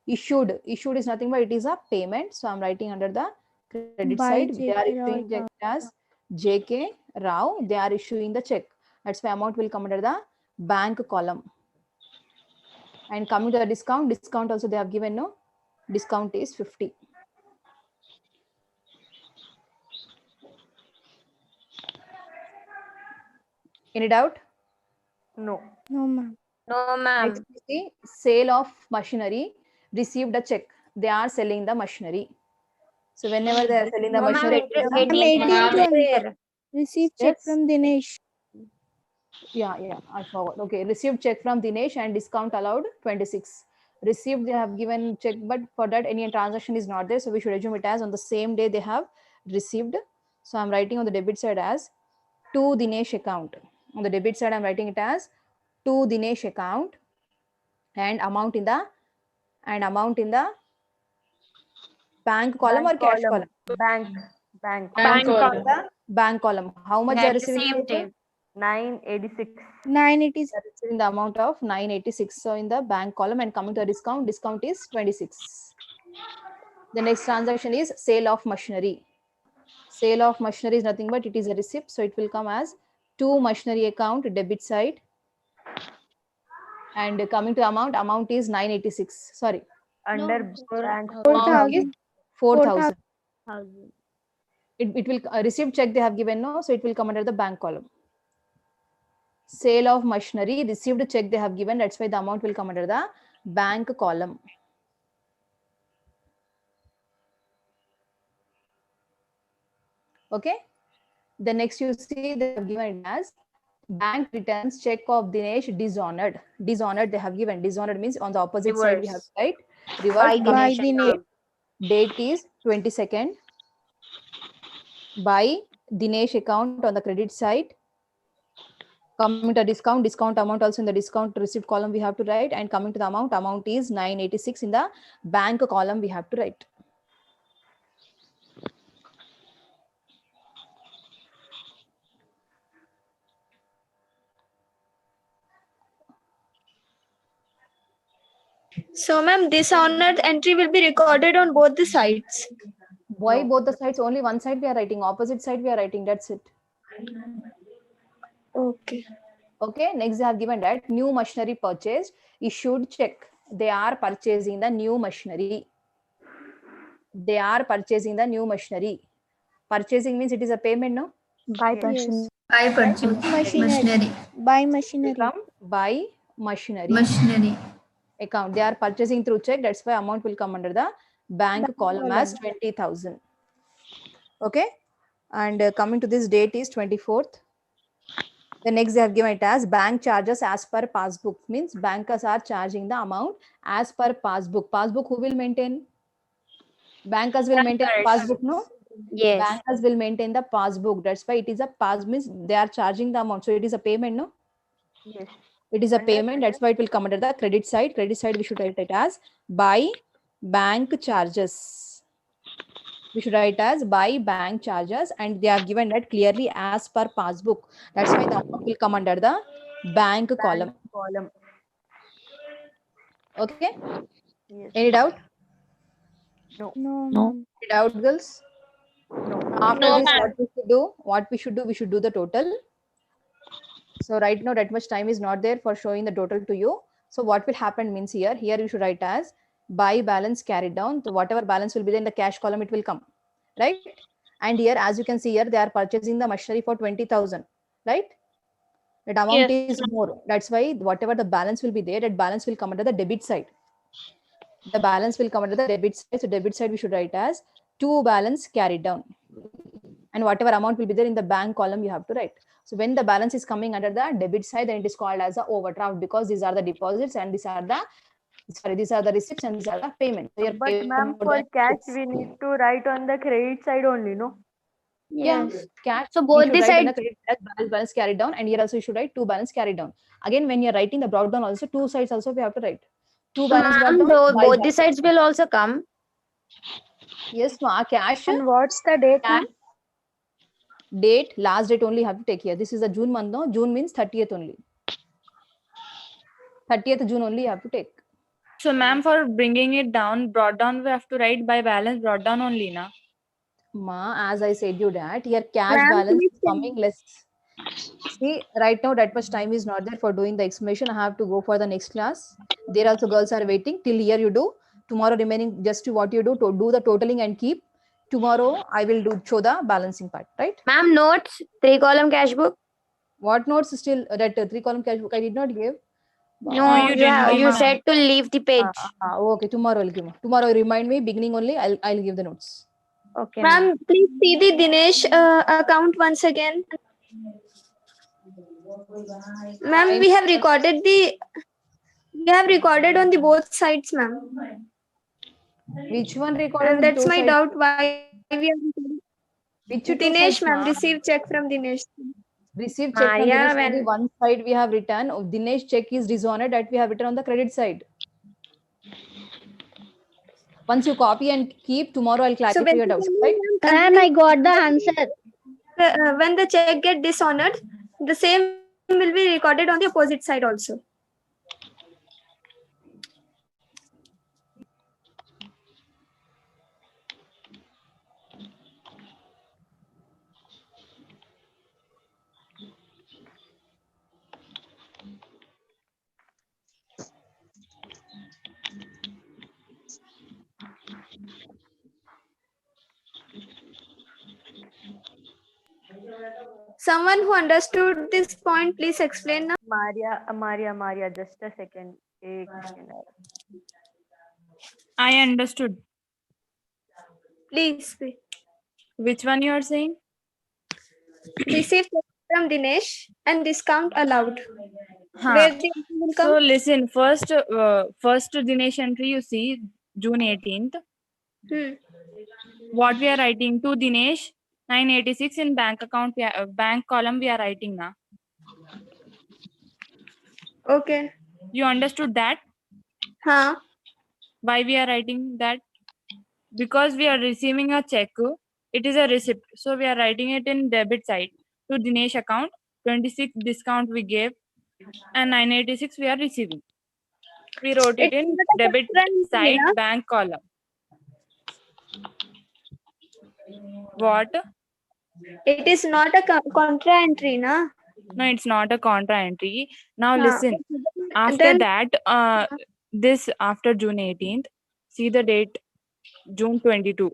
Issued is nothing but it is a payment. So I'm writing under the credit By side. They are JK Rao issuing check as JK Rao. They are issuing the check. That's why amount will come under the bank column. And coming to the discount also they have given no. Discount is 50. Any doubt? No. No, ma'am. No, ma'am. Next is the sale of machinery, received a check. They are selling the machinery. So whenever they are selling the No, ma'am. machinery, It is it is a- 18 Ma'am. where? Receive check Yes. from Dinesh. yeah, I forgot. Okay, received check from Dinesh and discount allowed 26. Received, they have given check, but for that any transaction is not there. So we should assume it as on the same day they have received. So I'm writing on the debit side as to Dinesh account. On the debit side, I'm writing it as to Dinesh account, and amount in the bank column or cash column. Bank. Bank Bank column. The bank column. How much they are At the receiving? same time. 986. 986. They are receiving the amount of 986. So in the bank column, and coming to the discount is 26. The next transaction is sale of machinery. Sale of machinery is nothing but it is a receipt. So it will come as to machinery account debit side. And coming to amount is 986. Sorry. Under bank. Amount is 4,000. 4,000. It will received check they have given no, so it will come under the bank column. Sale of machinery, received check they have given, that's why the amount will come under the bank column. Okay. The next you see they have given it as bank returns check of Dinesh dishonored. Dishonored they have given. Dishonored means on the opposite side we have to write reverse. By Coming Dinesh Dinesh. account. date is 22nd. By Dinesh account on the credit side. Coming to discount amount also in the discount receipt column we have to write, and coming to the amount is 986 in the bank column we have to write. So, ma'am, dishonored entry will be recorded on both the sides. Why both the sides? Only one side we are writing, opposite side we are writing, that's it. Okay. Okay, next they have given that new machinery purchased, issued check. They are purchasing the new machinery. They are purchasing the new machinery. Purchasing means it is a payment, no? By Yes. machinery. By purchase Machinery. By machinery. Come by machinery account. They are purchasing through check. That's why amount will come under the bank column as 20,000. Okay. And coming to this date is 24th. The next they have given it as bank charges as per passbook. Means bankers are charging the amount as per passbook. Passbook who will maintain? Bankers will maintain the passbook, no? Yes. Bankers will maintain the passbook. That's why it is a pass, means they are charging the amount. So it is a payment, no? Yes. It is a payment. That's why it will come under the credit side. Credit side we should write it as by bank charges. We should write as by bank charges, and they are given that clearly as per passbook. That's why the amount will come under the bank column. Okay. Yes. Any doubt? No. Any doubt, girls? After No, this, ma'am. what we should do? We should do the total. So right now that much time is not there for showing the total to you. So what will happen means here you should write as by balance carried down. So whatever balance will be there in the cash column, it will come, right? And here, as you can see here, they are purchasing the machinery for 20,000, right? That amount is more. That's why whatever the balance will be there, that balance will come under the debit side. The balance will come under the debit side. So debit side we should write as to balance carried down. And whatever amount will be there in the bank column, you have to write. So when the balance is coming under the debit side, then it is called as a overdraft, because these are the deposits and these are the receipts and these are the payments. So your But ma'am, for cash we need to write on the credit side only, no? Yeah, cash. So you both should the write on sides. the credit side balance carried down, and here also you should write to balance carried down. Again, when you're writing the brought down, also two sides also we have to write. To balance brought Ma'am, down. by both the balance. sides will also come. Yes, ma. Cash. And what's the date, Cash. ma'am? Date, last date only have to take here. This is a June month, no? June means 30th only. 30th June only you have to take. So, ma'am, for bringing it down, brought down, we have to write by balance brought down only, na? Ma, as I said you that here cash Ma'am, balance please is coming less. See, right now that much time is not there for doing the explanation. I have to go for the next class. There also girls are waiting till here you do. Tomorrow remaining just what you do to do the totaling and keep. Tomorrow I will show the balancing part, right? Ma'am, notes, 3-column cash book. What notes still that 3-column cash book I did not give? No, you didn't, you ma'am. said to leave the page. Okay, tomorrow I'll give. Tomorrow remind me beginning only. I'll give the notes. Okay. Ma'am, please see the Dinesh account once again. Ma'am, we have recorded on the both sides, ma'am. Which one recorded? And on the that's two my sides? doubt why we are recording. Which two Dinesh, sides, ma'am, ma? received check from Dinesh. Received check from Yeah, Dinesh. Only one side we have written. Dinesh check is dishonored, that we have written on the credit side. Once you copy and keep, tomorrow I'll clarify your doubts, right? Ma'am, I got the answer. When the check get dishonored, the same will be recorded on the opposite side also. Someone who understood this point, please explain now. Maria, just a second. Ek second. I understood. Please. Which one you are saying? Receive from Dinesh and discount allowed. Huh. Where the will come? So listen, first Dinesh entry you see June 18th. What we are writing to Dinesh 986 in bank account, bank column we are writing now. Okay. You understood that? Huh? Why we are writing that? Because we are receiving a check. It is a receipt. So we are writing it in debit side to Dinesh account. 26 discount we gave and 986 we are receiving. We wrote it in debit side bank column. What? It is not a contra entry, na? No, it's not a contra entry. Now Huh. listen. After that, this after June 18th, see the date, June 22.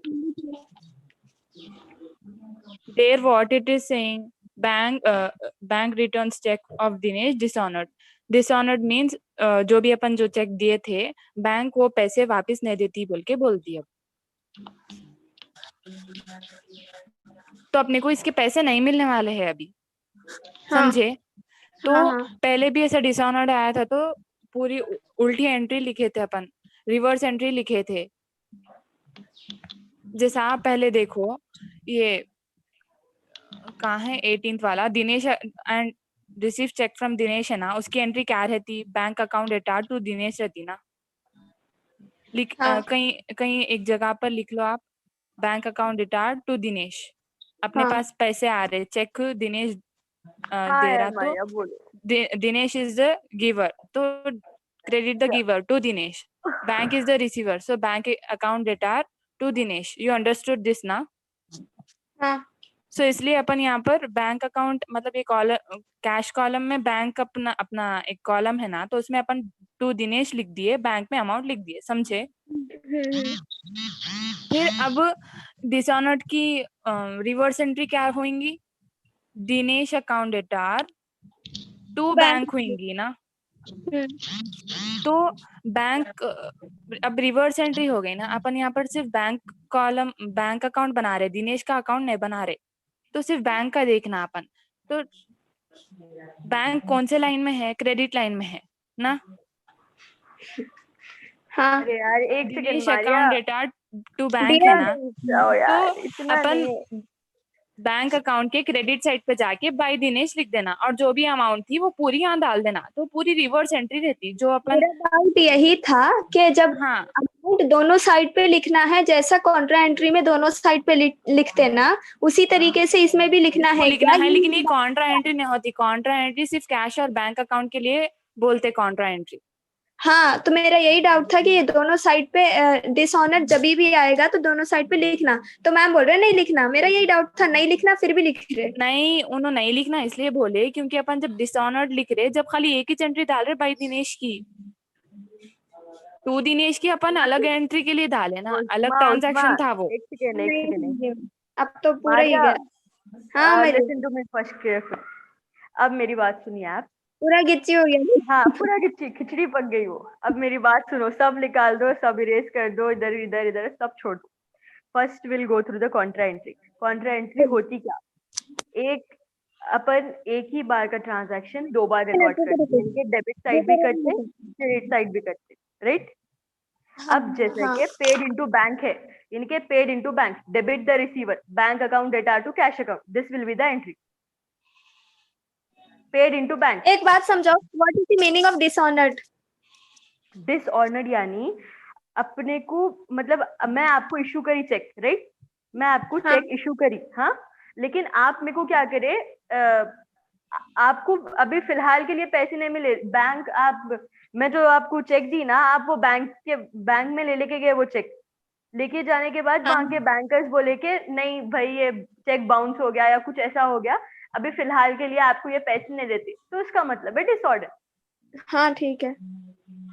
There what it is saying, bank returns check of Dinesh dishonored. Dishonoured means जो भी अपन जो check दिए थे bank वो पैसे वापस नहीं देती बोल के बोल दिया। तो अपने को इसके पैसे नहीं मिलने वाले हैं अभी, समझे? तो पहले भी ऐसा डिसऑनर्ड आया था तो पूरी उल्टी एंट्री लिखे थे अपन, रिवर्स एंट्री लिखे थे। जैसा आप पहले देखो, ये कहाँ है 18th वाला, Dinesh and receive cheque from Dinesh है ना, उसकी एंट्री क्या रहती? बैंक अकाउंट डेटा टू दिनेश रहती ना। कहीं कहीं एक जगह पर लिख लो आप, बैंक अकाउंट डेटा टू दिनेश। अपने पास पैसे आ रहे, चेक दिनेश दे रहा, तो दिनेश इज द गिवर, तो credit the giver to Dinesh, bank is the receiver, so bank account डेटा to Dinesh. You understood this ना? सो इसलिए अपन यहाँ पर बैंक अकाउंट मतलब एक कॉलम, कैश कॉलम में बैंक अपना अपना एक कॉलम है ना, तो उसमें अपन टू दिनेश लिख दिए, बैंक में अमाउंट लिख दिए, समझे? फिर अब डिसऑनर्ड की रिवर्स एंट्री क्या होंगी? दिनेश अकाउंट डेटा टू बैंक होंगी ना। तो बैंक अब रिवर्स एंट्री हो गई ना, अपन यहाँ पर सिर्फ बैंक कॉलम, बैंक अकाउंट बना रहे, दिनेश का अकाउंट नहीं बना रहे, तो सिर्फ बैंक का देखना अपन। तो बैंक कौन से लाइन में है? क्रेडिट लाइन में है ना। हाँ यार एक दिनेश अकाउंट डेटा टू बैंक है ना, तो अपन बैंक अकाउंट के क्रेडिट साइड पे जाके बाय दिनेश लिख देना, और जो भी अमाउंट थी वो पूरी यहाँ डाल देना, तो पूरी रिवर्स एंट्री रहती। जो अपन, मेरा डाउट यही था कि जब अमाउंट दोनों साइड पे लिखना है, जैसा कॉन्ट्रा एंट्री में दोनों साइड पे लिखते ना, उसी तरीके से इसमें भी लिखना है क्या? लेकिन ये कॉन्ट्रा एंट्री नहीं होती। कॉन्ट्रा एंट्री सिर्फ कैश और बैंक अकाउंट के लिए बोलते कॉन्ट्रा एंट्री। हाँ, तो मेरा यही डाउट था कि ये दोनों साइड पे डिसऑनर जब भी आएगा तो दोनों साइड पे लिखना, तो मैम बोल रहे नहीं लिखना। मेरा यही डाउट था, नहीं लिखना, फिर भी लिख रहे। नहीं, उन्होंने नहीं लिखना इसलिए बोले क्योंकि अपन जब डिसऑनर्ड लिख रहे, जब खाली एक ही एंट्री डाल रहे बाय दिनेश की, टू दिनेश की अपन अलग एंट्री के लिए डाले ना, अलग ट्रांजैक्शन था वो। अब तो पूरा ही गया। हाँ लिसन टू मी फर्स्ट। अब मेरी बात सुनिए आप। पूरा गिच्ची हो गया। हाँ पूरा गिच्ची, खिचड़ी पक गई वो। अब मेरी बात सुनो, सब निकाल दो, सब इरेज कर दो, इधर इधर इधर सब छोड़ दो। First will go through the Contra entry. Contra entry होती क्या? अपन एक ही बार का ट्रांजैक्शन दो बार रिकॉर्ड करते हैं, इनके डेबिट साइड भी करते, क्रेडिट साइड भी करते, राइट? अब जैसे कि पेड इनटू बैंक है, इनके paid into bank, debit the receiver, bank account डेटा to cash account, this will be the entry. Paid into bank. एक बात समझाओ, what is the meaning of dishonoured? Dishonoured यानी अपने को, मतलब मैं आपको इशू करी चेक, राइट? मैं आपको चेक इशू करी, हाँ, लेकिन आप मेरे को क्या करे, आपको अभी फिलहाल के लिए पैसे नहीं मिले। बैंक, आप, मैं जो आपको चेक दी ना, आप वो बैंक में लेके गए, वो चेक लेके जाने के बाद वहां के बैंकर्स बोले कि नहीं भाई ये चेक बाउंस हो गया या कुछ ऐसा हो गया, अभी फिलहाल के लिए आपको ये पैसे नहीं देते, तो उसका मतलब है डिसऑर्डर। हाँ ठीक है।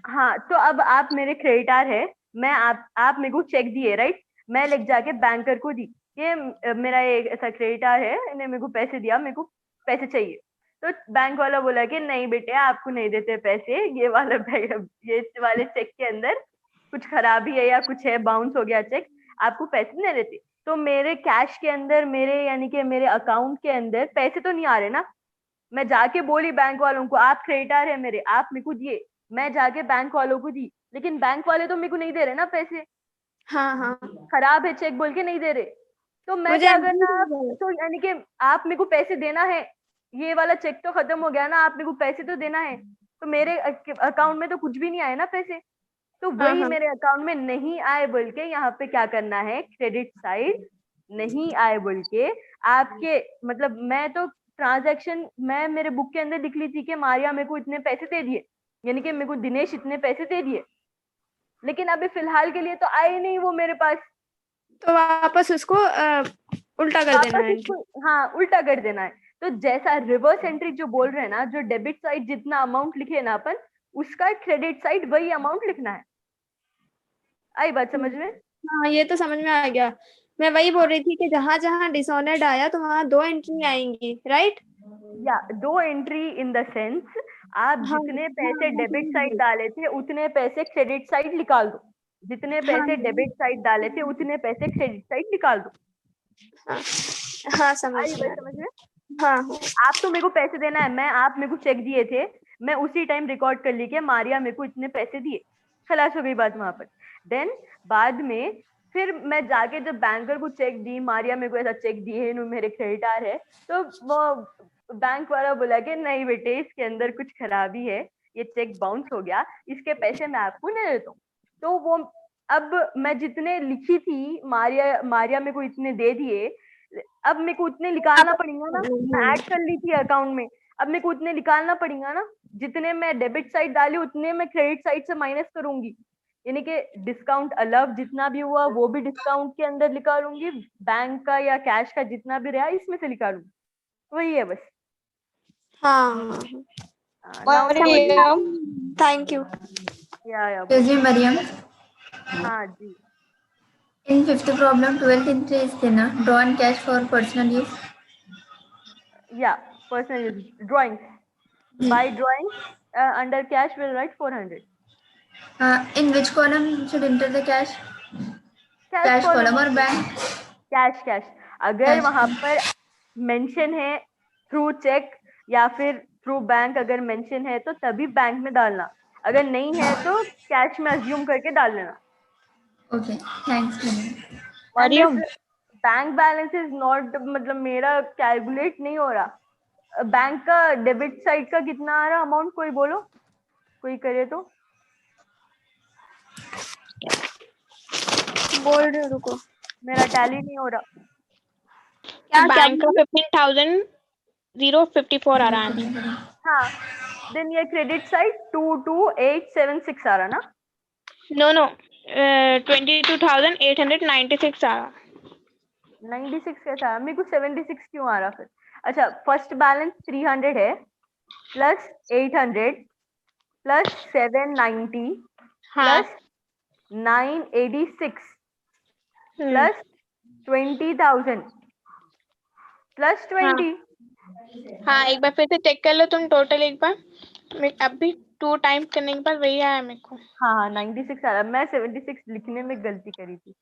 हाँ, तो अब आप मेरे क्रेडिटर है, मैं आप मेरे को चेक दिए, राइट? मैं लेके जाके बैंकर को दी, ये मेरा एक ऐसा क्रेडिटर है, इन्हें मेरे को पैसे दिया, मेरे को पैसे चाहिए। तो बैंक वाला बोला कि नहीं बेटे आपको नहीं देते पैसे, ये वाले चेक के अंदर कुछ खराबी है या कुछ है, बाउंस हो गया चेक, आपको पैसे नहीं देते। तो मेरे कैश के अंदर, मेरे यानी कि मेरे अकाउंट के अंदर पैसे तो नहीं आ रहे ना। मैं जाके बोली बैंक वालों को, आप क्रेडिटर है मेरे, आप मेरे को दिए, मैं जाके बैंक वालों को दी, लेकिन बैंक वाले तो मेरे को नहीं दे रहे ना पैसे। हाँ, खराब है चेक बोल के नहीं दे रहे, तो मैं क्या करना? तो यानी कि आप मेरे को पैसे देना है, ये वाला चेक तो खत्म हो गया ना, आप मेरे को पैसे तो देना है। तो मेरे अकाउंट में तो कुछ भी नहीं आए ना पैसे, तो वही मेरे अकाउंट में नहीं आए बोल के यहाँ पे क्या करना है, क्रेडिट साइड नहीं आए बोल के आपके, मतलब मैं तो ट्रांजैक्शन मैं मेरे बुक के अंदर लिख ली थी कि मारिया मेरे को इतने पैसे दे दिए, यानी कि मेरे को दिनेश इतने पैसे दे दिए, लेकिन अभी फिलहाल के लिए तो आए नहीं वो मेरे पास, तो वापस उसको उल्टा कर देना है। हाँ, उल्टा कर देना है। तो जैसा रिवर्स एंट्री जो बोल रहे हैं ना, जो डेबिट साइड जितना अमाउंट लिखे ना अपन, उसका क्रेडिट साइड वही अमाउंट लिखना है। आई बात समझ में? हाँ, ये तो समझ में आ गया। मैं वही बोल रही थी कि जहां जहां डिसऑनर्ड आया तो वहां दो एंट्री आएंगी, राइट? या दो एंट्री इन द सेंस, आप जितने पैसे डेबिट साइड डाले थे उतने पैसे क्रेडिट साइड निकाल दो, जितने पैसे डेबिट साइड डाले थे उतने पैसे क्रेडिट साइड निकाल दो। हाँ समझ आई गया। बात समझ में? हाँ आप तो मेरे को पैसे देना है, आप मेरे को चेक दिए थे, मैं उसी टाइम रिकॉर्ड कर ली कि मारिया मेरे को इतने पैसे दिए, खलास हो गई बात वहां पर। देन बाद में फिर मैं जाके जब बैंकर को चेक दी, मारिया मेरे को ऐसा चेक दिए मेरे क्रेडिटार है, तो वो बैंक वाला बोला कि नहीं बेटे इसके अंदर कुछ खराबी है, ये चेक बाउंस हो गया, इसके पैसे मैं आपको नहीं देता हूँ। तो वो अब मैं जितने लिखी थी मारिया मेरे को इतने दे दिए, अब मेरे को उतने निकालना पड़ेगा ना, मैं ऐड कर ली थी अकाउंट में, अब मेरे को उतने निकालना पड़ेगा ना, जितने मैं डेबिट साइड डाली उतने मैं क्रेडिट साइड से माइनस करूंगी, यानी कि डिस्काउंट अलग जितना भी हुआ वो भी डिस्काउंट के अंदर निकालूंगी, बैंक का या कैश का जितना भी रहा इसमें से निकालूंगी, वही है बस। हाँ थैंक यू। या मरियम, हाँ जी। in fifth problem 12th entry is there na, drawn cash for personal use. Yeah, personal use, drawing. By drawing, under cash we'll write 400. In which column should enter the cash? Cash column or bank? Cash. अगर वहां पर mention है through check या फिर through bank, अगर mention है तो तभी बैंक में डालना, अगर नहीं है तो कैश में अज्यूम करके डाल लेना। Okay thanks. Mariam, bank balance is not, मतलब मेरा कैलकुलेट नहीं हो रहा, बैंक का डेबिट साइड का कितना आ रहा अमाउंट, कोई बोलो, कोई करे तो बोल रही हूँ, रुको मेरा टैली नहीं हो रहा। क्या बैंक का 15,054 आ रहा है। हाँ, देन ये क्रेडिट साइड 22,876 आ रहा ना? नो 22,896 आ रहा। 96 कैसा है? मेरे को 76 क्यों आ रहा फिर? अच्छा, फर्स्ट बैलेंस 300 है, plus 800 plus 790 plus 986 plus 20,000 plus 20। हाँ एक बार फिर से चेक कर लो तुम टोटल एक बार, अभी 2 टाइम्स करने के बाद वही आया मेरे को। हाँ 96 आ रहा, मैं 76 लिखने में गलती करी थी।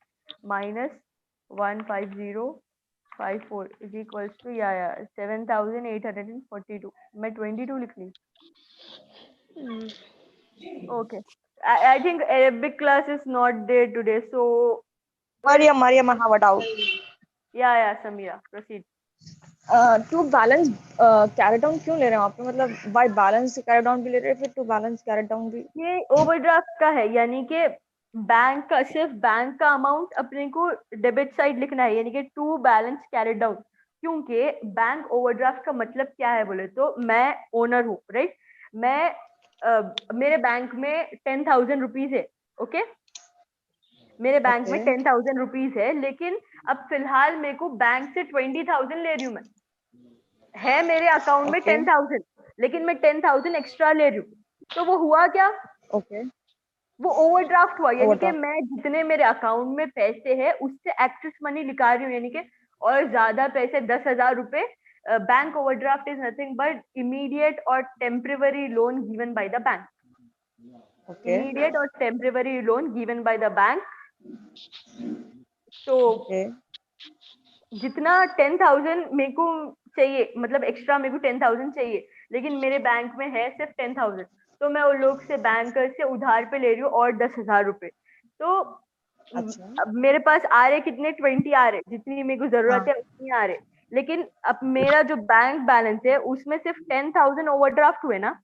-15054 इज इक्वल्स टू या 7,842, मैं 22 लिख ली। Okay, I think Arabic class is not there today, so Mariam, I have a doubt. Yeah, Samira, proceed. To balance carry down क्यों ले रहे हैं आप, मतलब बाय बैलेंस कैरी डाउन भी ले रहे हैं, फिर टू बैलेंस कैरी डाउन भी? ये ओवरड्राफ्ट का है, यानी कि बैंक का, सिर्फ बैंक का अमाउंट अपने को डेबिट साइड लिखना है, यानी कि टू बैलेंस कैरी डाउन। क्योंकि बैंक ओवरड्राफ्ट का मतलब क्या है बोले तो, मैं ओनर हूँ, राइट, मैं मेरे बैंक में 10,000 रुपीज है, ओके, मेरे बैंक में 10,000 रुपीज है, लेकिन अब फिलहाल मेरे को बैंक से 20,000 ले रही हूँ मैं, है मेरे अकाउंट में 10,000, लेकिन मैं 10,000 एक्स्ट्रा ले रही हूँ, तो वो हुआ क्या? वो ओवरड्राफ्ट हुआ, यानी कि मैं जितने मेरे अकाउंट में पैसे है उससे एक्सेस मनी निकाल रही हूँ, यानी कि और ज्यादा पैसे 10,000 रुपए। Bank overdraft is nothing but immediate और temporary loan given by the bank, immediate और temporary loan given by the bank. तो जितना 10,000 मेरे को चाहिए, मतलब एक्स्ट्रा मेरे को 10,000 चाहिए, लेकिन मेरे बैंक में है सिर्फ 10,000, तो मैं उन लोग से, बैंकर से उधार पे ले रही हूँ और 10,000 रुपए। तो अब मेरे पास आ रहे कितने, 20 आ रहे, जितनी मेरे को जरूरत है उतनी आ रहे, लेकिन अब मेरा जो बैंक बैलेंस है उसमें सिर्फ 10,000 ओवरड्राफ्ट हुए ना,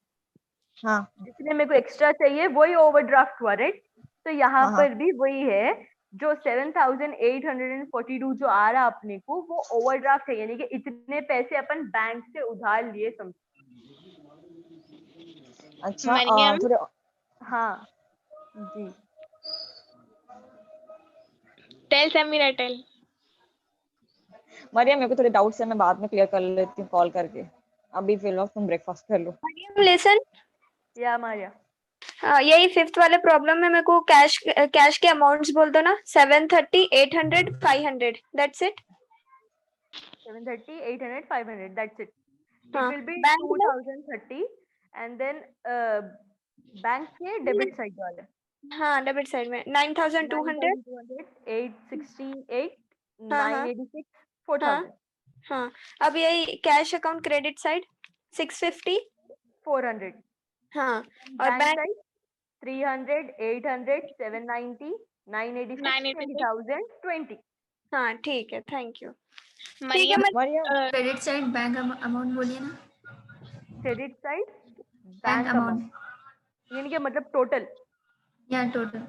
जितने मेरे को एक्स्ट्रा चाहिए वही ओवरड्राफ्ट हुआ, राइट। तो यहाँ पर भी वही है, जो 7,842 जो आ रहा अपने को वो ओवरड्राफ्ट है, यानी कि इतने पैसे अपन बैंक से उधार लिए समझो। अच्छा, हाँ जी, टेल समीरा, टेल। मरियम, मेरे को थोड़े डाउट्स है, मैं बाद में क्लियर कर लेती हूँ कॉल करके, अभी फिलहाल तुम ब्रेकफास्ट कर लो। मरियम लिसन, या मारिया, यही फिफ्थ वाले प्रॉब्लम में मेरे को कैश के अमाउंट्स बोल दो ना, 730, 800, 500, that's it. 730, 800, 500, that's it. It will be bank 2,030 and then bank के डेबिट साइड वाले, हाँ डेबिट साइड में 9200, 868, हाँ हाँ 986, 4000, हाँ। अब यही कैश अकाउंट क्रेडिट साइड 650, 400, हाँ। और बैंक बैंक साइड 300, 800, 790, 986, 986, 20,000, 20. हाँ ठीक है, थैंक यू। ठीक है Mariam Mariam credit side bank amount बोलिए ना, credit side bank bank amount amount, यानी कि मतलब टोटल या टोटल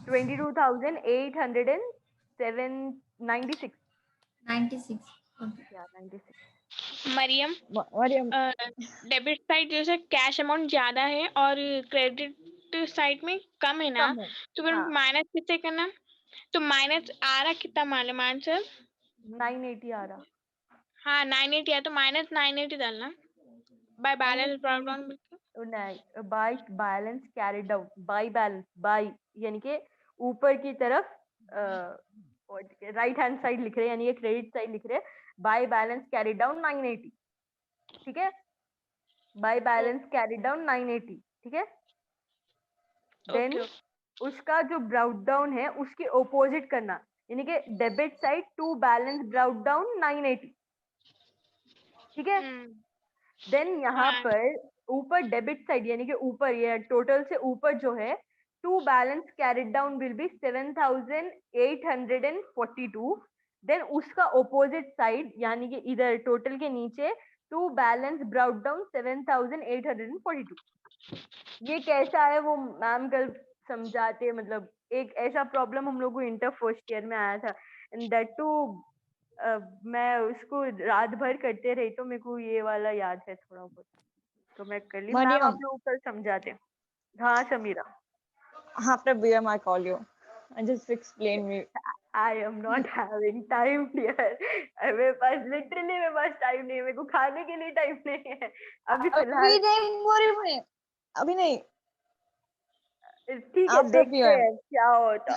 22,896, 96. या 96. मरियम मरियम डेबिट साइड जैसे कैश अमाउंट ज्यादा है और क्रेडिट साइड में कम है ना, कम है, तो फिर हाँ माइनस कितने करना? तो माइनस आ रहा कितना मालूम आंसर? 980 आ रहा, हाँ 980 है तो माइनस 980 डालना बाय बैलेंस प्रॉब्लम। नहीं, by balance carried out, by balance, by यानी कि ऊपर की तरफ राइट हैंड साइड लिख रहे हैं, यानी ये क्रेडिट साइड लिख रहे हैं, बाय बैलेंस कैरिड डाउन 980, ठीक है, बाय बैलेंस कैरिड डाउन 980, ठीक है। देन उसका जो ब्राउट डाउन है उसके ओपोजिट करना, यानी कि debit side to balance brought down 980, ठीक है। देन यहाँ पर ऊपर डेबिट साइड यानी कि ऊपर ये टोटल से ऊपर जो है to balance carried down will be 7,842, then उसका ओपोजिट साइड यानी कि इधर टोटल के नीचे टू बैलेंस ब्राउट डाउन 7,842। ये कैसा है वो मैम कल समझाते, मतलब एक ऐसा प्रॉब्लम हम लोग को इंटर फर्स्ट ईयर में आया था, एंड दैट टू मैं उसको रात भर करते रही तो मेरे को ये वाला याद है थोड़ा बहुत, तो मैं कर ली। मैम मरियम आप लोग कल समझाते। हाँ Samira, after BM I call you and just explain me. I am not having time dear, मेरे पास लिटरली मेरे पास टाइम नहीं है, मेरे को खाने के लिए टाइम नहीं है अभी फिलहाल। अभी नहीं मरियम में, अभी नहीं, ठीक है after देखते PM. हैं क्या होता।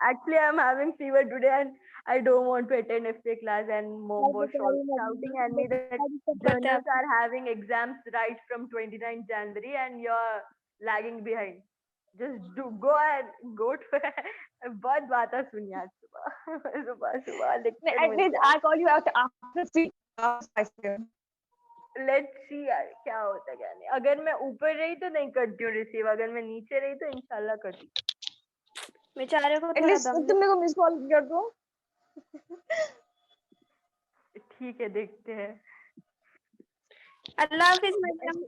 Actually I'm having fever today and I don't want to attend FA class, and mom was shouting at me that journals are having exams right from 29 January and you're lagging behind. Just go and go to बहुत बातें सुनी आज सुबह सुबह lecture At least I call you out after 5 PM. Let's see यार क्या होता है क्या नहीं। अगर मैं ऊपर रही तो नहीं करती हूँ रिसीव, अगर मैं नीचे रही तो इंशाल्लाह करती। बेचारे को At थोड़ा least दम तुम मेरे को मिस कॉल कर दो। ठीक है देखते हैं। अल्लाह हाफिज मैडम।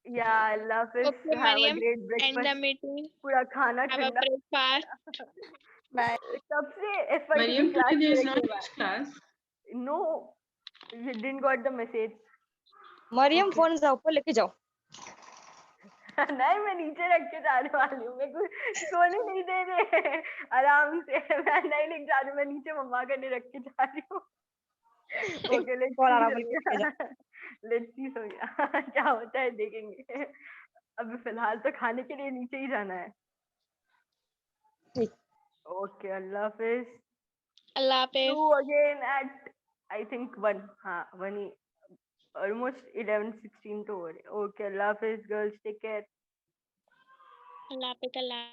या अल्लाह हाफिज, Okay, have a Mariam, great end the breakfast, meeting. पूरा खाना Have a ठंडा। breakfast. बाय। सबसे एफर्ट की class class. No you didn't got the message. Mariam phone जा ऊपर लेके जाओ। नहीं मैं नीचे रख के जाने वाली हूँ, मेरे को सोने नहीं दे रहे आराम से, मैं नहीं लेके जा रही, मैं नीचे मम्मा करने रख के जा रही हूँ। ओके लेट्स सी सोनिया क्या होता है देखेंगे। अभी फिलहाल तो खाने के लिए नीचे ही जाना है। ओके अल्लाह हाफिज। Allah Hafiz. Two again eight I think 1, हाँ 1 ही, ऑलमोस्ट 11-16 तो हो रहे। ओके अल्लाह हाफिज girls, take care. Allah Hafiz. Allah.